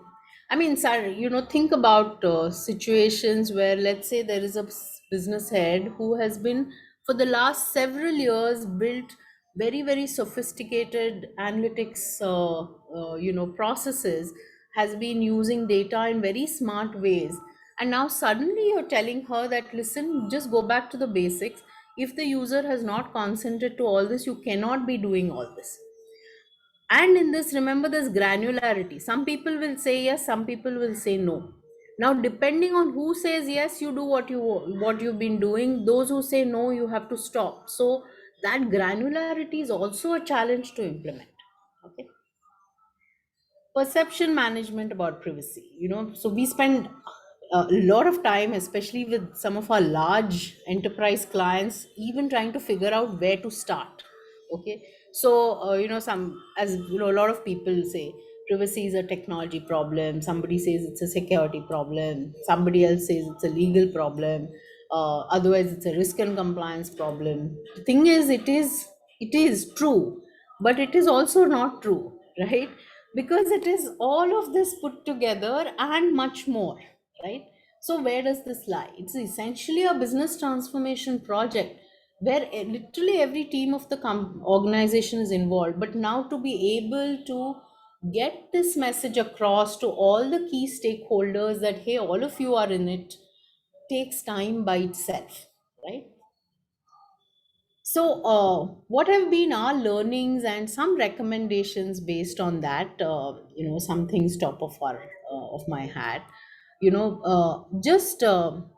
I mean, sir, think about situations where, let's say, there is a business head who has been for the last several years built very, very sophisticated analytics processes, has been using data in very smart ways, and now suddenly you're telling her that, listen, just go back to the basics. If the user has not consented to all this, you cannot be doing all this. And in this, remember, there's granularity. Some people will say yes, some people will say no. Now, depending on who says yes, you do what you've been doing. Those who say no, you have to stop. So that granularity is also a challenge to implement. Okay. Perception management about privacy. So we spend a lot of time, especially with some of our large enterprise clients, even trying to figure out where to start. Okay. So some, as a lot of people say, privacy is a technology problem, somebody says it's a security problem, somebody else says it's a legal problem, otherwise it's a risk and compliance problem. The thing is, it is true, but it is also not true, right? Because it is all of this put together and much more, right? So where does this lie? It's essentially a business transformation project where literally every team of the organization is involved. But now, to be able to get this message across to all the key stakeholders that, hey, all of you are in it, takes time by itself, right? So, what have been our learnings and some recommendations based on that? Some things top of my hat. Just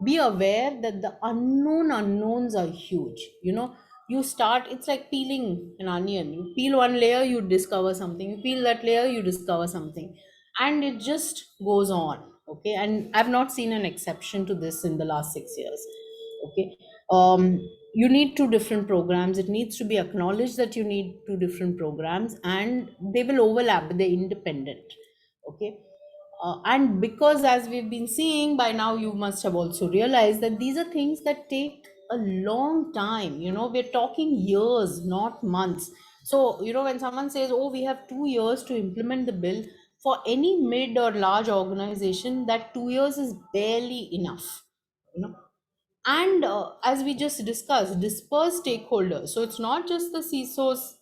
be aware that the unknowns are huge. You start. It's like peeling an onion. You peel one layer, you discover something. You peel that layer, you discover something, and it just goes on. Okay, and I've not seen an exception to this in the last 6 years. Okay. You need two different programs. It needs to be acknowledged that you need two different programs, and they will overlap, but they're independent. Okay. And because, as we've been seeing by now, you must have also realized that these are things that take a long time. We're talking years, not months. So when someone says, oh, we have 2 years to implement the bill, for any mid or large organization, that 2 years is barely enough. you know and as we just discussed, disperse stakeholders. So it's not just the CISO's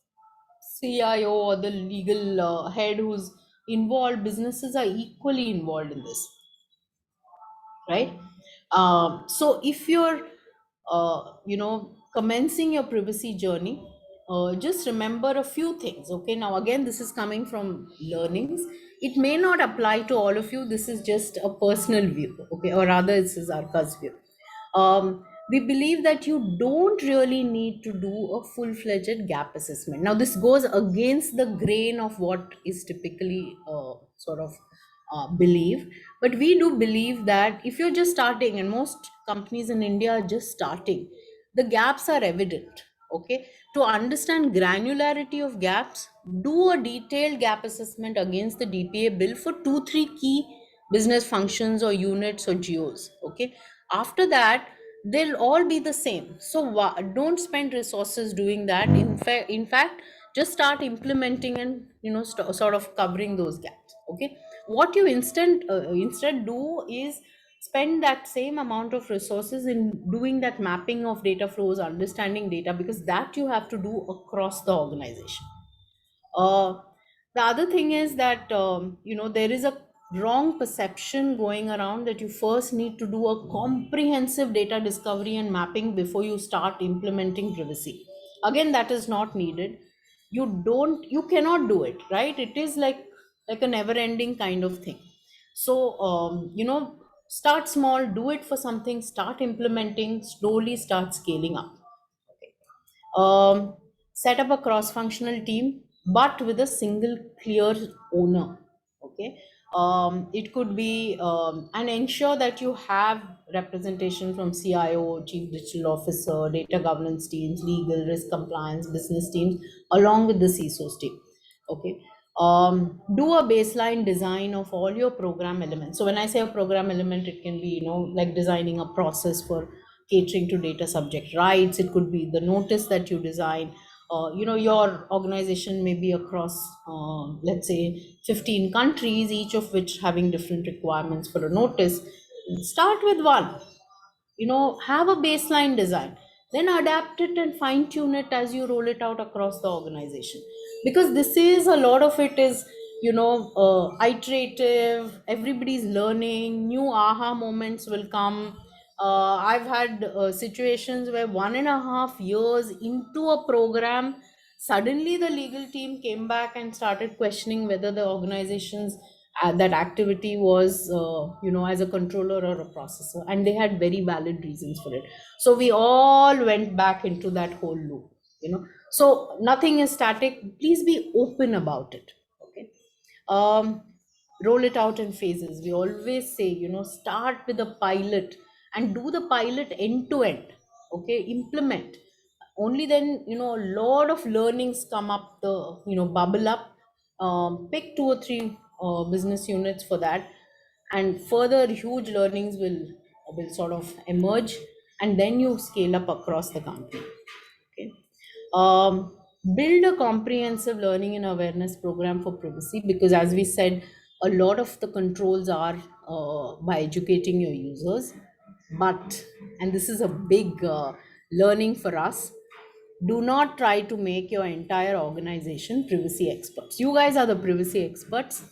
CIO or the legal head who's involved. Businesses are equally involved in this, right? So if you're commencing your privacy journey, just remember a few things. Okay, now again, this is coming from learnings. It may not apply to all of you. This is just a personal view, okay, or rather, this is Arka's view. we believe that you don't really need to do a full-fledged gap assessment. Now, this goes against the grain of what is typically sort of believed, but we do believe that if you're just starting, and most companies in India are just starting, the gaps are evident. Okay, to understand granularity of gaps, do a detailed gap assessment against the DPA bill for 2 3 key business functions or units or geos. Okay, after that they'll all be the same. So don't spend resources doing that. In fact, just start implementing and sort of covering those gaps. Okay, what you instead do is spend that same amount of resources in doing that mapping of data flows, understanding data, because that you have to do across the organization. uh, the other thing is that there is a wrong perception going around that you first need to do a comprehensive data discovery and mapping before you start implementing privacy. Again, that is not needed. You cannot do it, right? It is like a never ending kind of thing. So start small, do it for something, start implementing, slowly start scaling up. Okay. Set up a cross-functional team, but with a single clear owner. Okay, it could be and ensure that you have representation from CIO, chief digital officer, data governance teams, legal, risk compliance, business teams, along with the CISO's team. Okay, do a baseline design of all your program elements. So when I say a program element, it can be like designing a process for catering to data subject rights. It could be the notice that you design. Your organization may be across let's say 15 countries, each of which having different requirements for a notice. Start with one, have a baseline design, then adapt it and fine tune it as you roll it out across the organization. Because this is a lot of it is iterative. Everybody's learning, new aha moments will come. I've had situations where 1.5 years into a program, suddenly the legal team came back and started questioning whether the organization's that activity was as a controller or a processor, and they had very valid reasons for it. So we all went back into that whole loop. So nothing is static. Please be open about it. Okay. um, Roll it out in phases. We always say, start with a pilot and do the pilot end to end. Okay, implement. Only then, a lot of learnings come up, the bubble up. Pick 2 or 3 business units for that, and further huge learnings will sort of emerge, and then you scale up across the company. Okay. um, Build a comprehensive learning and awareness program for privacy, because as we said, a lot of the controls are by educating your users. But, and this is a big learning for us, do not try to make your entire organization privacy experts. You guys are the privacy experts.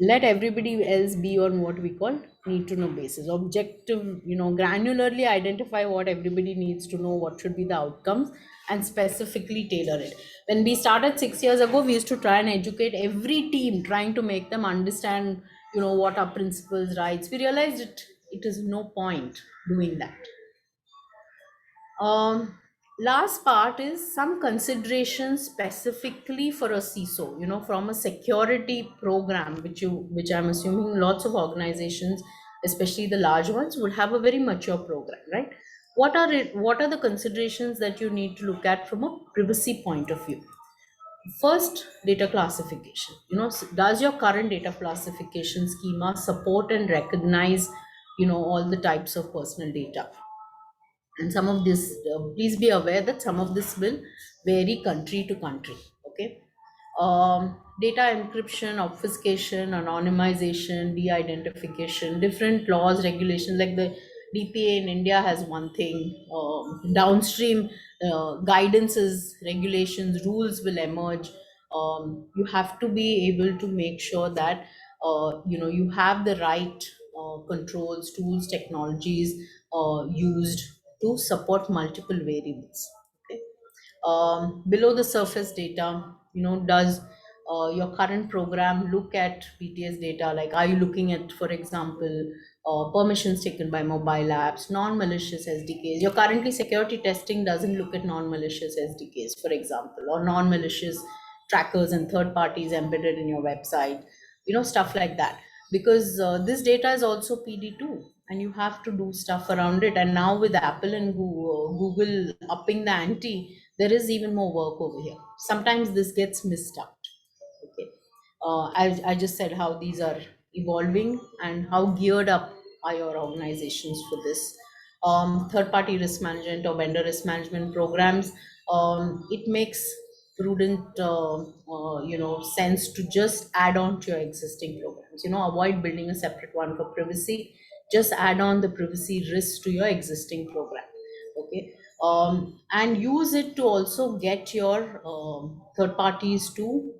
Let everybody else be on what we call need to know basis, objective, granularly identify what everybody needs to know, what should be the outcomes, and specifically tailor it. When we started 6 years ago, we used to try and educate every team, trying to make them understand what are principles, rights. We realized it is no point doing that. um, Last part is some considerations specifically for a CISO, from a security program, which I'm assuming lots of organizations, especially the large ones, would have a very mature program, right? What are the considerations that you need to look at from a privacy point of view? First, data classification. Does your current data classification schema support and recognize, all the types of personal data? And some of this, please be aware that some of this will vary country to country. Okay. Data encryption, obfuscation, anonymization, de-identification, different laws, regulations, like the DPA in India has one thing. Downstream guidances, regulations, rules will emerge. You have to be able to make sure that you have the right controls, tools, technologies used to support multiple variables. Okay. Below the surface data, does your current program look at BTS data? Like, are you looking at, for example, permissions taken by mobile apps, non-malicious SDKs. Your currently security testing doesn't look at non-malicious SDKs, for example, or non-malicious trackers and third parties embedded in your website, stuff like that. Because this data is also PD2, and you have to do stuff around it. And now with Apple and Google upping the ante, there is even more work over here. Sometimes this gets missed out. Okay. I just said how these are evolving and how geared up are your organizations for this. Third party risk management or vendor risk management programs, it makes prudent sense to just add on to your existing programs. Avoid building a separate one for privacy. Just add on the privacy risk to your existing program. Okay. And use it to also get your third parties to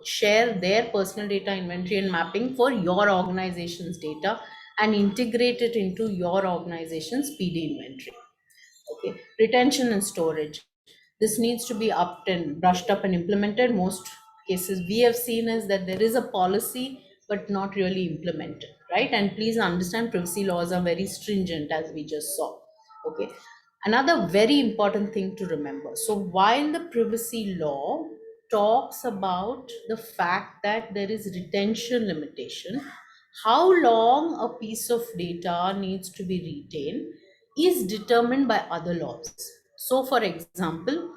share their personal data inventory and mapping for your organization's data and integrate it into your organization's PD inventory. Okay, retention and storage. This needs to be upped and brushed up and implemented. Most cases we have seen is that there is a policy but not really implemented, right? And please understand, privacy laws are very stringent, as we just saw. Okay, another very important thing to remember. So while the privacy law talks about the fact that there is retention limitation, how long a piece of data needs to be retained is determined by other laws. So, for example,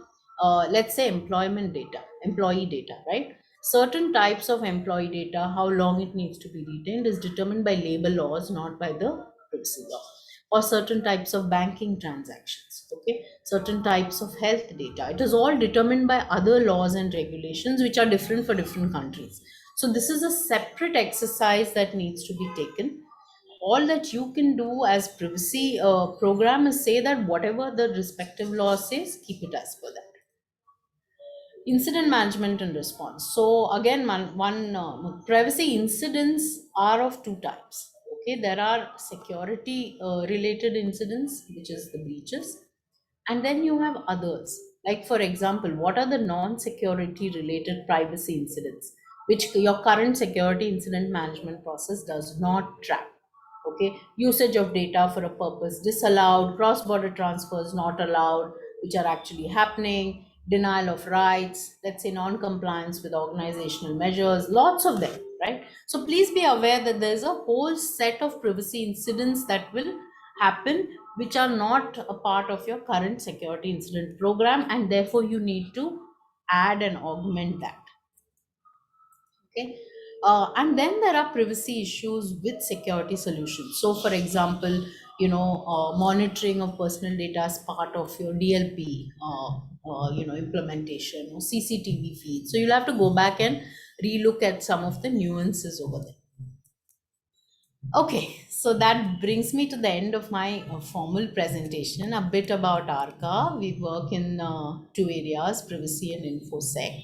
let's say employee data, right? Certain types of employee data, how long it needs to be retained is determined by labor laws, not by the privacy law. Or certain types of banking transactions, okay? Certain types of health data. It is all determined by other laws and regulations which are different for different countries. So this is a separate exercise that needs to be taken. All that you can do as privacy program is say that whatever the respective law says, keep it as per that. Incident management and response. So again, one privacy incidents are of two types. Okay, there are security related incidents, which is the breaches, and then you have others. Like for example, what are the non-security related privacy incidents, which your current security incident management process does not track? Okay, usage of data for a purpose disallowed, cross-border transfers not allowed, which are actually happening, denial of rights, let's say non-compliance with organizational measures, lots of them, right? So please be aware that there's a whole set of privacy incidents that will happen which are not a part of your current security incident program, and therefore you need to add and augment that. Okay. And then there are privacy issues with security solutions. So for example, monitoring of personal data as part of your DLP implementation or CCTV feed. So you'll have to go back and relook at some of the nuances over there. Okay, so that brings me to the end of my formal presentation. A bit about ARCA. We work in two areas, privacy and InfoSec.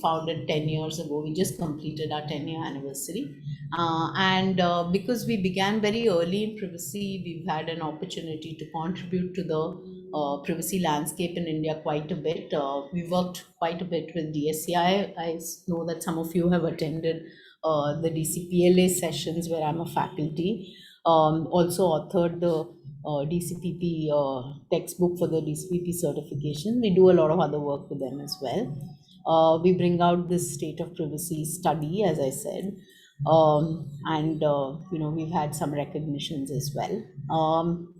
Founded 10 years ago. We just completed our 10-year anniversary. And because we began very early in privacy, we've had an opportunity to contribute to the privacy landscape in India quite a bit. We worked quite a bit with DSCI. I know that some of you have attended the DCPLA sessions where I'm a faculty. Also authored the DCPP textbook for the DCPP certification. We do a lot of other work with them as well. We bring out this state of privacy study, as I said, we've had some recognitions as well.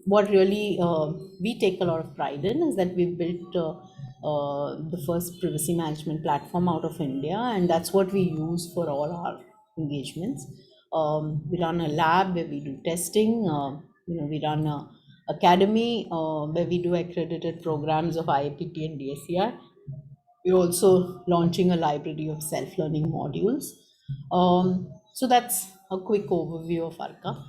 What really we take a lot of pride in is that we've built the first privacy management platform out of India, and that's what we use for all our engagements. We run a lab where we do testing. We run a academy where we do accredited programs of IAPT and DSCI. We're also launching a library of self-learning modules. So that's a quick overview of ARCA.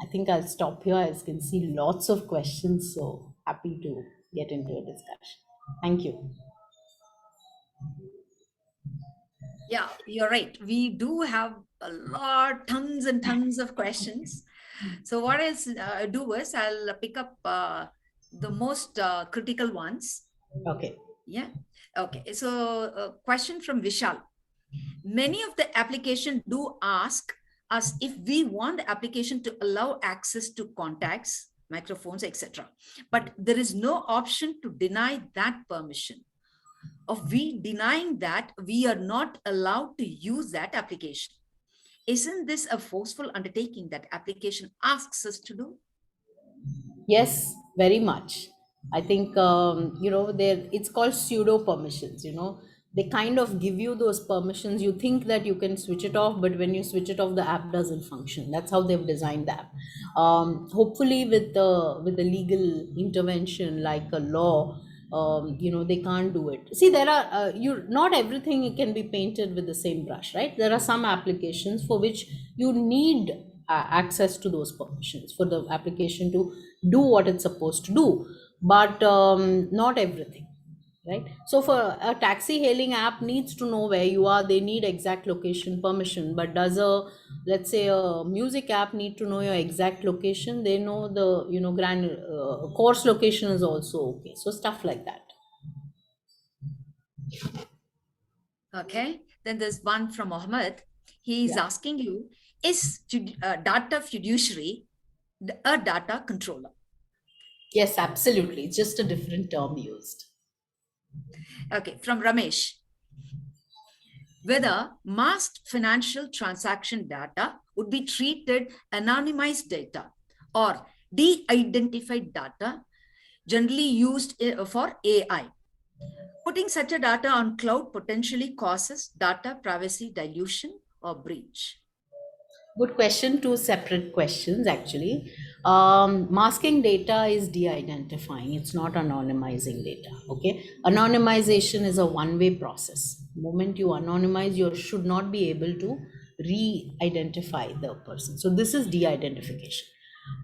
I think I'll stop here. As you can see, lots of questions, so happy to get into a discussion. Thank you. Yeah, you're right. We do have a lot, tons and tons of questions. So what I'll do is I'll pick up the most critical ones. Okay. Yeah. Okay. So a question from Vishal. Many of the application do ask us if we want the application to allow access to contacts, microphones, etc. But there is no option to deny that permission. Of we denying that, we are not allowed to use that application. Isn't this a forceful undertaking that application asks us to do? Yes, very much. I think there it's called pseudo permissions. They kind of give you those permissions. You think that you can switch it off, but when you switch it off, the app doesn't function. That's how they've designed the app. Hopefully, with the legal intervention like a law, they can't do it. See, there are you not everything can be painted with the same brush, right? There are some applications for which you need access to those permissions for the application to do what it's supposed to do, but not everything, right? So for a taxi hailing app needs to know where you are, they need exact location permission. But does a, let's say, a music app need to know your exact location? They know the grand course location is also okay, so stuff like that. Okay, then there's one from Mohammed. He's Yeah. asking you, is data fiduciary a data controller? Yes, absolutely, it's just a different term used. Okay, from Ramesh, whether masked financial transaction data would be treated anonymized data or de-identified data generally used for AI. Putting such a data on cloud potentially causes data privacy dilution or breach. Good question. Two separate questions, actually. Masking data is de identifying, it's not anonymizing data. Okay. Anonymization is a one-way process. The moment you anonymize, you should not be able to re identify the person. So, this is de identification.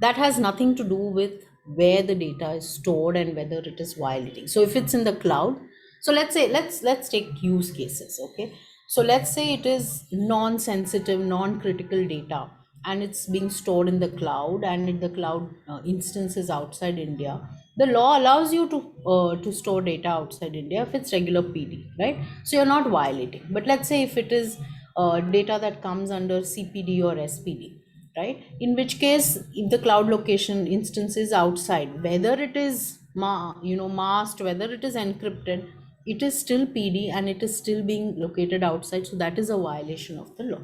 That has nothing to do with where the data is stored and whether it is violating. So, if it's in the cloud, so let's say let's take use cases. Okay, so let's say it is non-sensitive, non-critical data, and it's being stored in the cloud, and in the cloud instances outside India. The law allows you to store data outside India if it's regular PD, right? So you're not violating. But let's say if it is data that comes under CPD or SPD, right? In which case, if the cloud location instance is outside, whether it is masked, whether it is encrypted, it is still PD and it is still being located outside. So that is a violation of the law.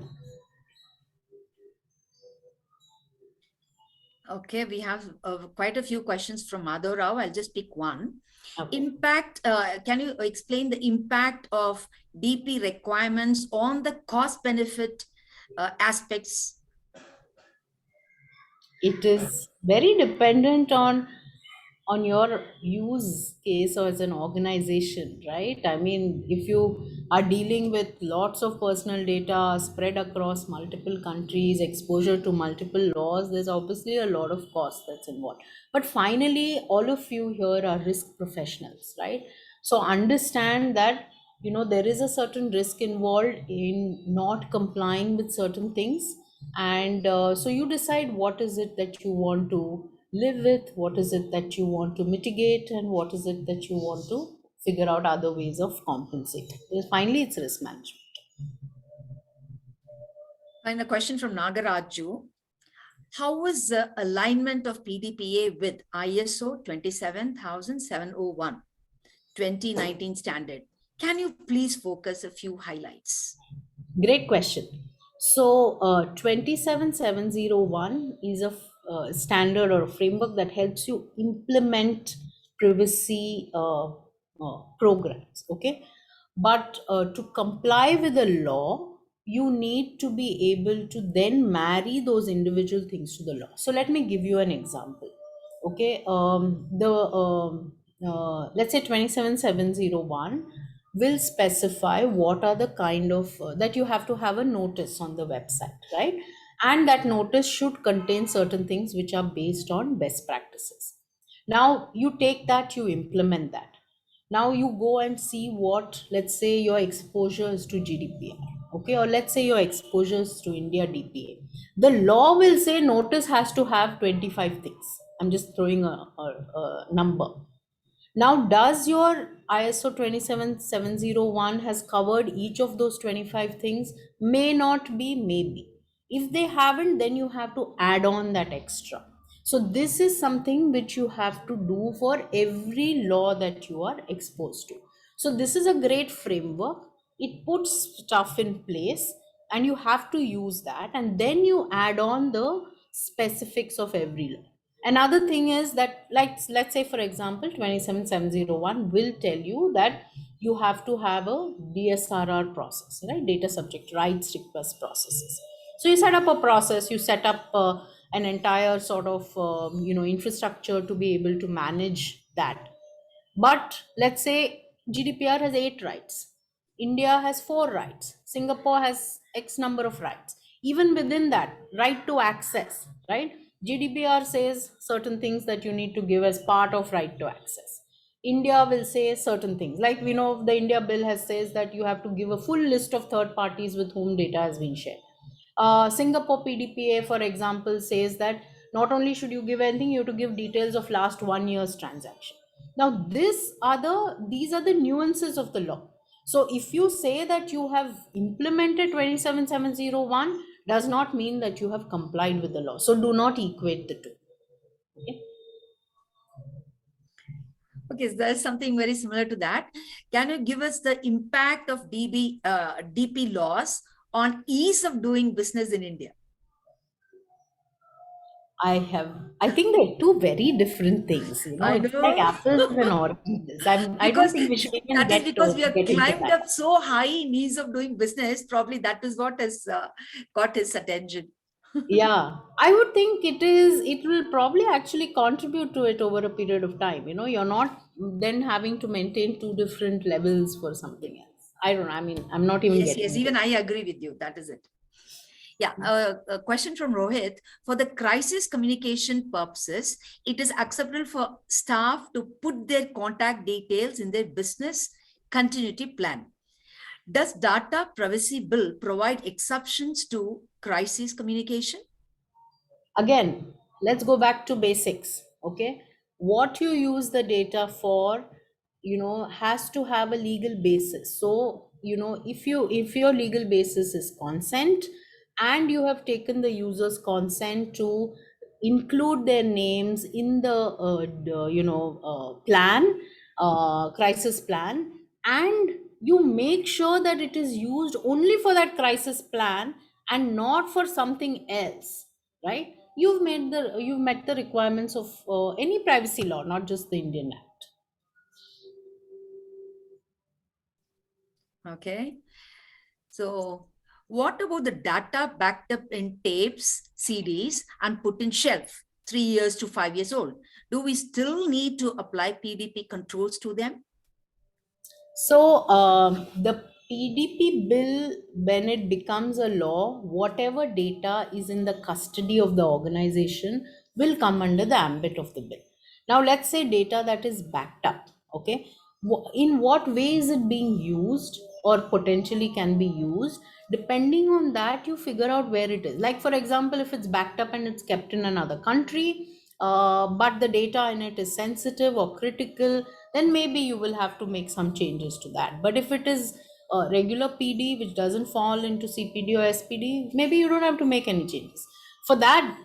Okay, we have quite a few questions from Madhav Rao. I'll just pick one. Okay. Impact, can you explain the impact of DP requirements on the cost benefit aspects? It is very dependent on your use case or as an organization, right? I mean, if you are dealing with lots of personal data spread across multiple countries, exposure to multiple laws, there's obviously a lot of cost that's involved. But finally, all of you here are risk professionals, right? So understand that there is a certain risk involved in not complying with certain things, and so you decide what is it that you want to live with, what is it that you want to mitigate, and what is it that you want to figure out other ways of compensating. Finally, it's risk management. And a question from Nagaraju. How was the alignment of PDPA with ISO 27701 2019 standard? Can you please focus a few highlights? Great question. So 27701 is a standard or a framework that helps you implement privacy programs. Okay, but to comply with the law, you need to be able to then marry those individual things to the law. So let me give you an example. Okay, the let's say 27701 will specify what are the kind of that you have to have a notice on the website, right? And that notice should contain certain things which are based on best practices. Now you take that, you implement that. Now you go and see what, let's say your exposure is to GDPR, okay, or let's say your exposure is to India DPA. The law will say notice has to have 25 things. I'm just throwing a number. Now, does your ISO 27701 has covered each of those 25 things? May not be, maybe. If they haven't, then you have to add on that extra. So this is something which you have to do for every law that you are exposed to. So this is a great framework. It puts stuff in place and you have to use that, and then you add on the specifics of every law. Another thing is that, like, let's say for example 27701 will tell you that you have to have a DSRR process, right? Data subject rights request processes. So you set up a process, you set up an entire sort of infrastructure to be able to manage that. But let's say GDPR has 8 rights, India has 4 rights, Singapore has X number of rights. Even within that, right to access, right? GDPR says certain things that you need to give as part of right to access. India will say certain things. Like we know the India bill has says that you have to give a full list of third parties with whom data has been shared. Singapore PDPA, for example, says that not only should you give anything, you have to give details of last 1 year's transaction. Now, these are the nuances of the law. So, if you say that you have implemented 27701, does not mean that you have complied with the law. So, do not equate the two. Okay? Okay, so there's something very similar to that. Can you give us the impact of DP laws on ease of doing business in India? I think they're two very different things. I It's like know. apples and oranges. I don't Because think we should even that is because we have get into climbed that. up so high in ease of doing business. Probably that is what has got his attention. Yeah, I would think it will probably actually contribute to it over a period of time. You're not then having to maintain two different levels for something else. I don't know. I mean, I'm not even Yes, getting yes, into even that. I agree with you. That is it. Yeah, a question from Rohit. For the crisis communication purposes, it is acceptable for staff to put their contact details in their business continuity plan. Does data privacy bill provide exceptions to crisis communication? Again, let's go back to basics. Okay, what you use the data for, has to have a legal basis. So, if your legal basis is consent, and you have taken the user's consent to include their names in the plan, crisis plan, and you make sure that it is used only for that crisis plan and not for something else, right? You've met the requirements of any privacy law, not just the Indian Act. Okay. So what about the data backed up in tapes, CDs, and put in shelf 3 years to 5 years old? Do we still need to apply PDP controls to them? So the PDP bill, when it becomes a law, whatever data is in the custody of the organization will come under the ambit of the bill. Now, let's say data that is backed up. Okay, in what way is it being used or potentially can be used? Depending on that, you figure out where it is. Like, for example, if it's backed up and it's kept in another country, but the data in it is sensitive or critical, then maybe you will have to make some changes to that. But if it is a regular PD which doesn't fall into CPD or SPD, maybe you don't have to make any changes. For that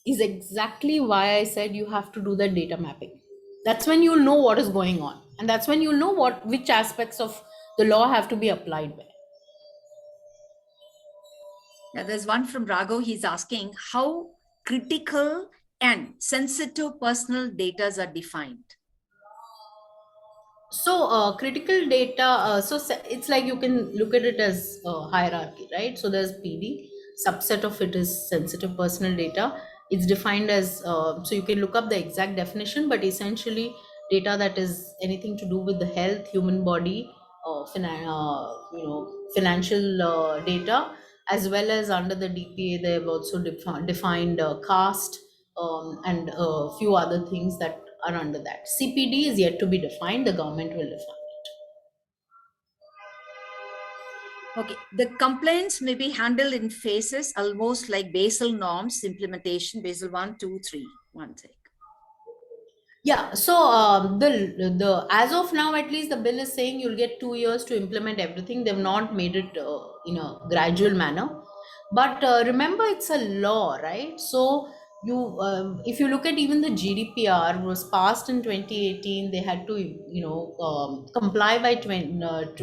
is exactly why I said you have to do the data mapping. That's when you'll know what is going on, and that's when you'll know which aspects of the law have to be applied where. Yeah, there's one from Raghav. He's asking how critical and sensitive personal data are defined. So critical data, it's like you can look at it as hierarchy, right? So there's PD, subset of it is sensitive personal data. It's defined as, so you can look up the exact definition, but essentially data that is anything to do with the health, human body, financial data, as well as under the DPA, they have also defined caste, and a few other things that are under that. CPD is yet to be defined. The government will define it. Okay, the complaints may be handled in phases, almost like Basel norms implementation, Basel 1, 2, 3. One sec. Yeah. So the as of now, at least the bill is saying you'll get 2 years to implement everything. They've not made it in a gradual manner. But remember, it's a law, right? So if you look at even the GDPR was passed in 2018, they had to, comply by 20.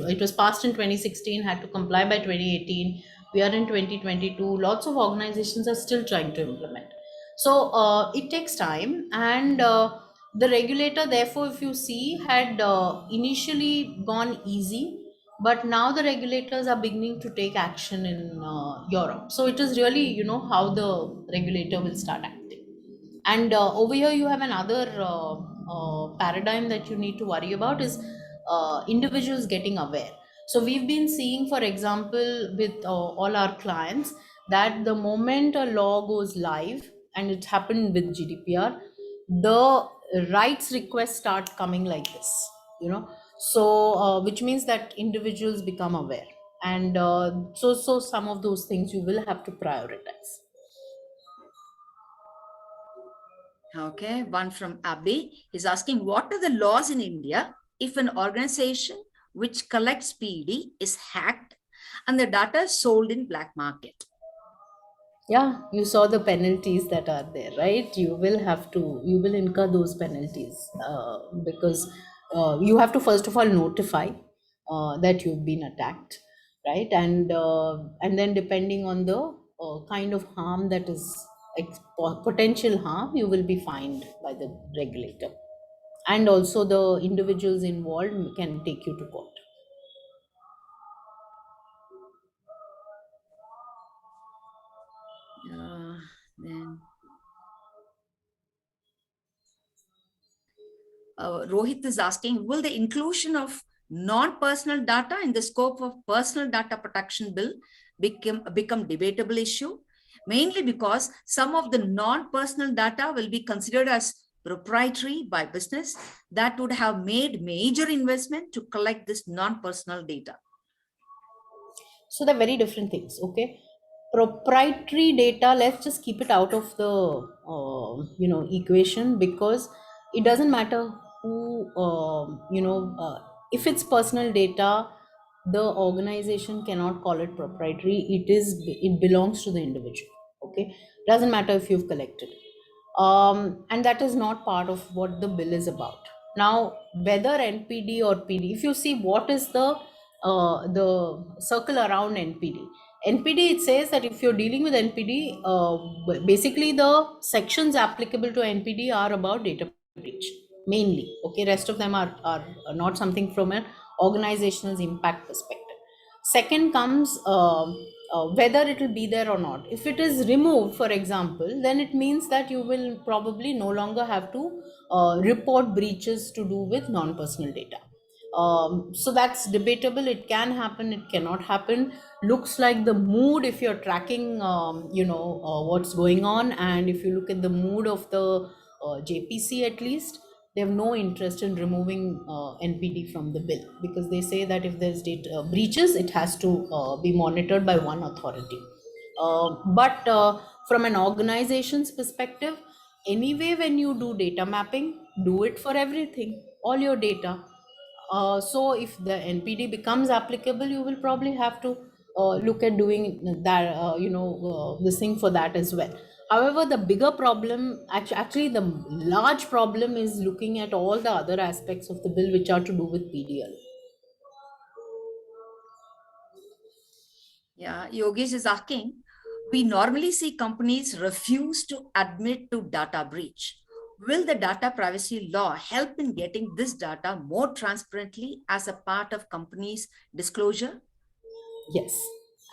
It was passed in 2016, had to comply by 2018. We are in 2022. Lots of organizations are still trying to implement. So it takes time, and the regulator, therefore, if you see, had initially gone easy, but now the regulators are beginning to take action in Europe. So it is really, how the regulator will start acting. And over here, you have another paradigm that you need to worry about is individuals getting aware. So we've been seeing, for example, with all our clients, that the moment a law goes live, and it happened with GDPR, the rights requests start coming like this, so which means that individuals become aware, and so some of those things you will have to prioritize. Okay, one from Abby is asking, what are the laws in India if an organization which collects PD is hacked and the data is sold in black market? Yeah, you saw the penalties that are there, right? You will incur those penalties, because you have to first of all notify that you've been attacked, right? And then depending on the kind of harm that is potential harm, you will be fined by the regulator, and also the individuals involved can take you to court. Then Rohit is asking, will the inclusion of non-personal data in the scope of personal data protection bill become debatable issue? Mainly because some of the non-personal data will be considered as proprietary by business that would have made major investment to collect this non-personal data. So they're very different things. Okay, proprietary data, let's just keep it out of the equation, because it doesn't matter who, if it's personal data, the organization cannot call it proprietary. It belongs to the individual. Okay, doesn't matter if you've collected it, and that is not part of what the bill is about. Now, whether NPD or PD, if you see what is the circle around NPD. NPD, it says that if you're dealing with NPD, basically the sections applicable to NPD are about data breach mainly. Okay, rest of them are not something from an organizational impact perspective. Second comes whether it will be there or not. If it is removed, for example, then it means that you will probably no longer have to report breaches to do with non-personal data. So that's debatable. It can happen, it cannot happen. Looks like the mood, if you're tracking what's going on, and if you look at the mood of the JPC, at least they have no interest in removing NPD from the bill, because they say that if there's data breaches, it has to be monitored by one authority. But from an organization's perspective, anyway, when you do data mapping, do it for everything, all your data. So if the NPD becomes applicable, you will probably have to look at doing that, this thing for that as well. However, the bigger problem, actually the large problem, is looking at all the other aspects of the bill which are to do with PDL. Yeah, Yogesh is asking, we normally see companies refuse to admit to data breach. Will the data privacy law help in getting this data more transparently as a part of companies' disclosure? Yes,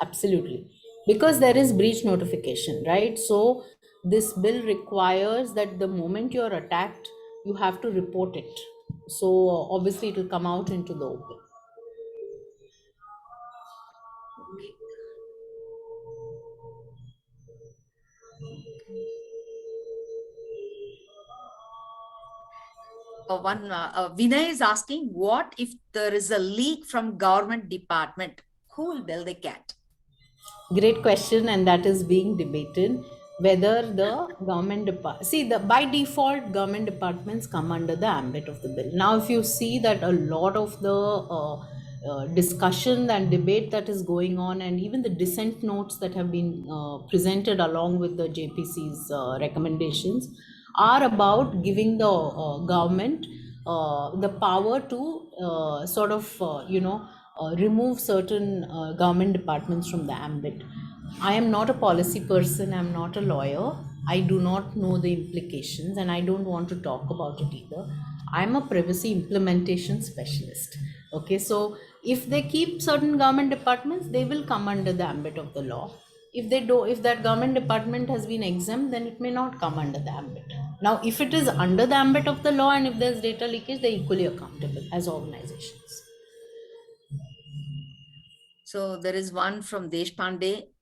absolutely. Because there is breach notification, right? So this bill requires that the moment you're attacked, you have to report it. So obviously it will come out into the open. Okay. Vinay is asking, what if there is a leak from government department? Who will bail the cat? Great question, and that is being debated whether the government depart. See, the by default, government departments come under the ambit of the bill. Now, if you see that a lot of the discussion and debate that is going on, and even the dissent notes that have been presented along with the JPC's recommendations, are about giving the government the power to remove certain government departments from the ambit. I am not a policy person, I'm not a lawyer, I do not know the implications, and I don't want to talk about it either. I'm a privacy implementation specialist. Okay, so if they keep certain government departments, they will come under the ambit of the law. If they do, if that government department has been exempt, then it may not come under the ambit. Now, if it is under the ambit of the law and if there's data leakage, they're equally accountable as organizations. So there is one from Deshpande.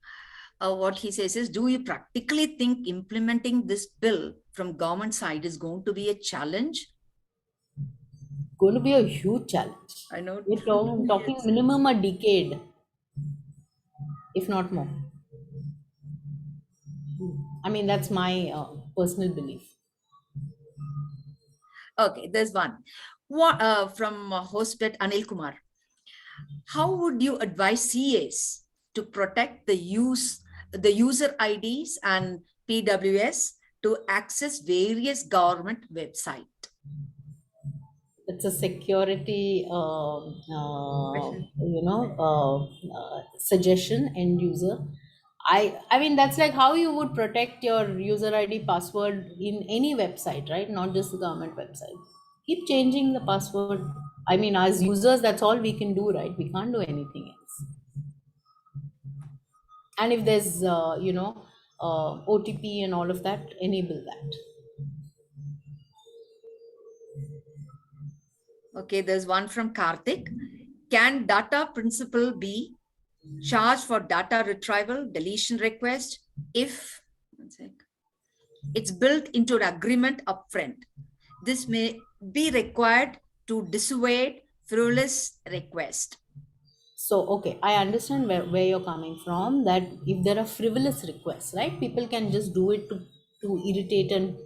What he says is, do you practically think implementing this bill from government side is going to be a challenge? Going to be a huge challenge. I know. We're talking minimum a decade, if not more. I mean, that's my personal belief. Okay, there's one. What from Hospet Anil Kumar. How would you advise CAs to protect the user IDs and PWS to access various government websites? It's a security, suggestion, end user. I mean, that's like how you would protect your user ID password in any website, right? Not just the government website. Keep changing the password. I mean, as users, that's all we can do, right? We can't do anything else. And if there's, OTP and all of that, enable that. Okay, there's one from Karthik. Can data principal be charged for data retrieval, deletion request if it's built into an agreement upfront? This may be required to dissuade frivolous request. So, okay, I understand where you're coming from, that if there are frivolous requests, right, people can just do it to irritate and,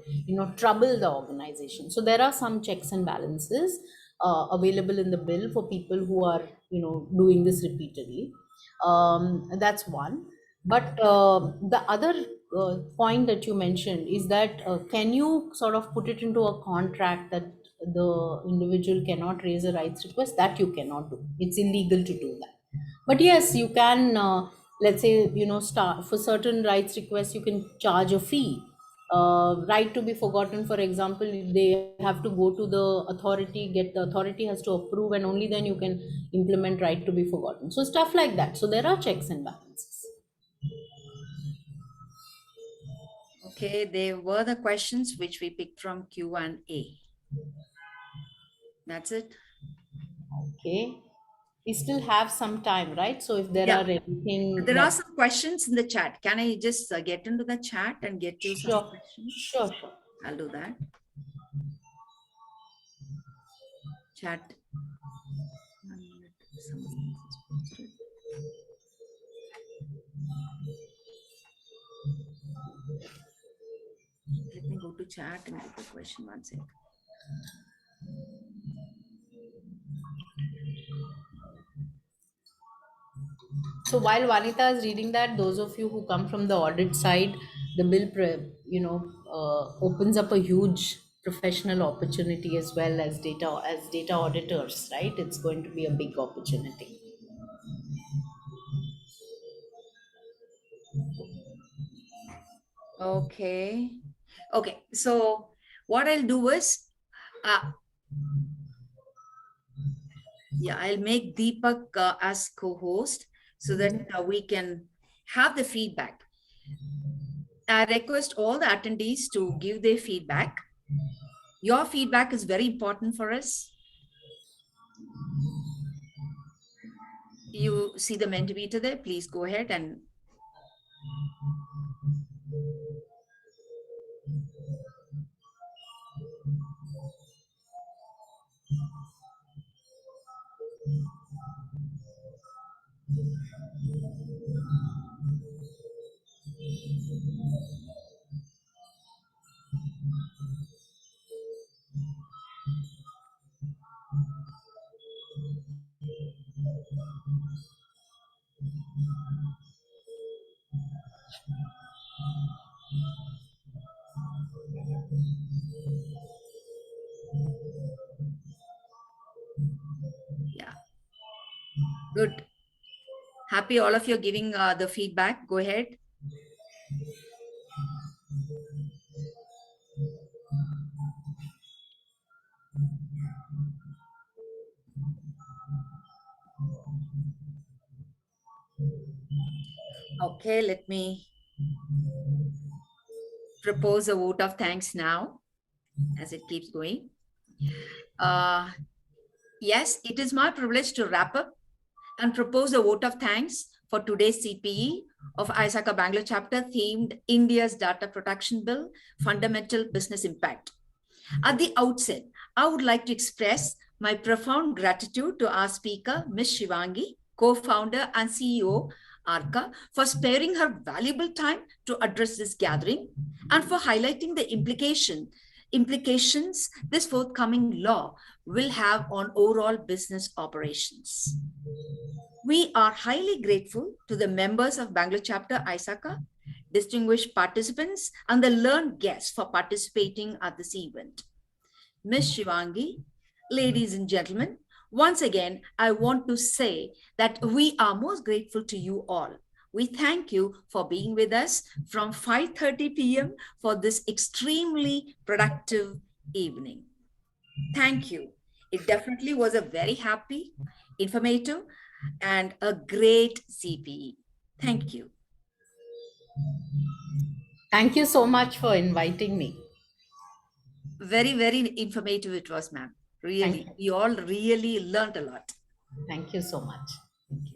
trouble the organization. So there are some checks and balances available in the bill for people who are, doing this repeatedly. That's one. But the other point that you mentioned is that can you sort of put it into a contract that the individual cannot raise a rights request? That you cannot do. It's illegal to do that. But yes, you can, let's say, start for certain rights requests, you can charge a fee. Right to be forgotten, for example, they have to go to the authority, the authority has to approve, and only then you can implement right to be forgotten. So stuff like that. So there are checks and balances. Okay, they were the questions which we picked from Q&A. That's it. Okay. We still have some time, right? So if there are anything... There are some questions in the chat. Can I just get into the chat and get you some questions? Sure. I'll do that. Chat. 1 minute. Somebody else has posted. Let me go to chat and get the question 1 second. So while Vanita is reading that, those of you who come from the audit side, the bill, opens up a huge professional opportunity as well as data auditors, right? It's going to be a big opportunity. Okay. So what I'll do is, I'll make Deepak as co-host so that we can have the feedback. I request all the attendees to give their feedback. Your feedback is very important for us. You see the Mentimeter there, please go ahead and Yeah, good. Happy all of you are giving the feedback. Go ahead. Okay, let me propose a vote of thanks now as it keeps going. Yes, it is my privilege to wrap up and propose a vote of thanks for today's CPE of ISACA Bangalore chapter themed India's Data Protection Bill, Fundamental Business Impact. At the outset, I would like to express my profound gratitude to our speaker, Ms. Shivangi, co-founder and CEO, ARCA, for sparing her valuable time to address this gathering and for highlighting the implications this forthcoming law will have on overall business operations. We are highly grateful to the members of Bangalore chapter ISACA, distinguished participants, and the learned guests for participating at this event. Ms. Shivangi, ladies and gentlemen, once again, I want to say that we are most grateful to you all. We thank you for being with us from 5:30 p.m. for this extremely productive evening. Thank you. It definitely was a very happy, informative, and a great CPE. Thank you. Thank you so much for inviting me. Very, very informative it was, ma'am. Really, you all really learned a lot. Thank you so much. Thank you.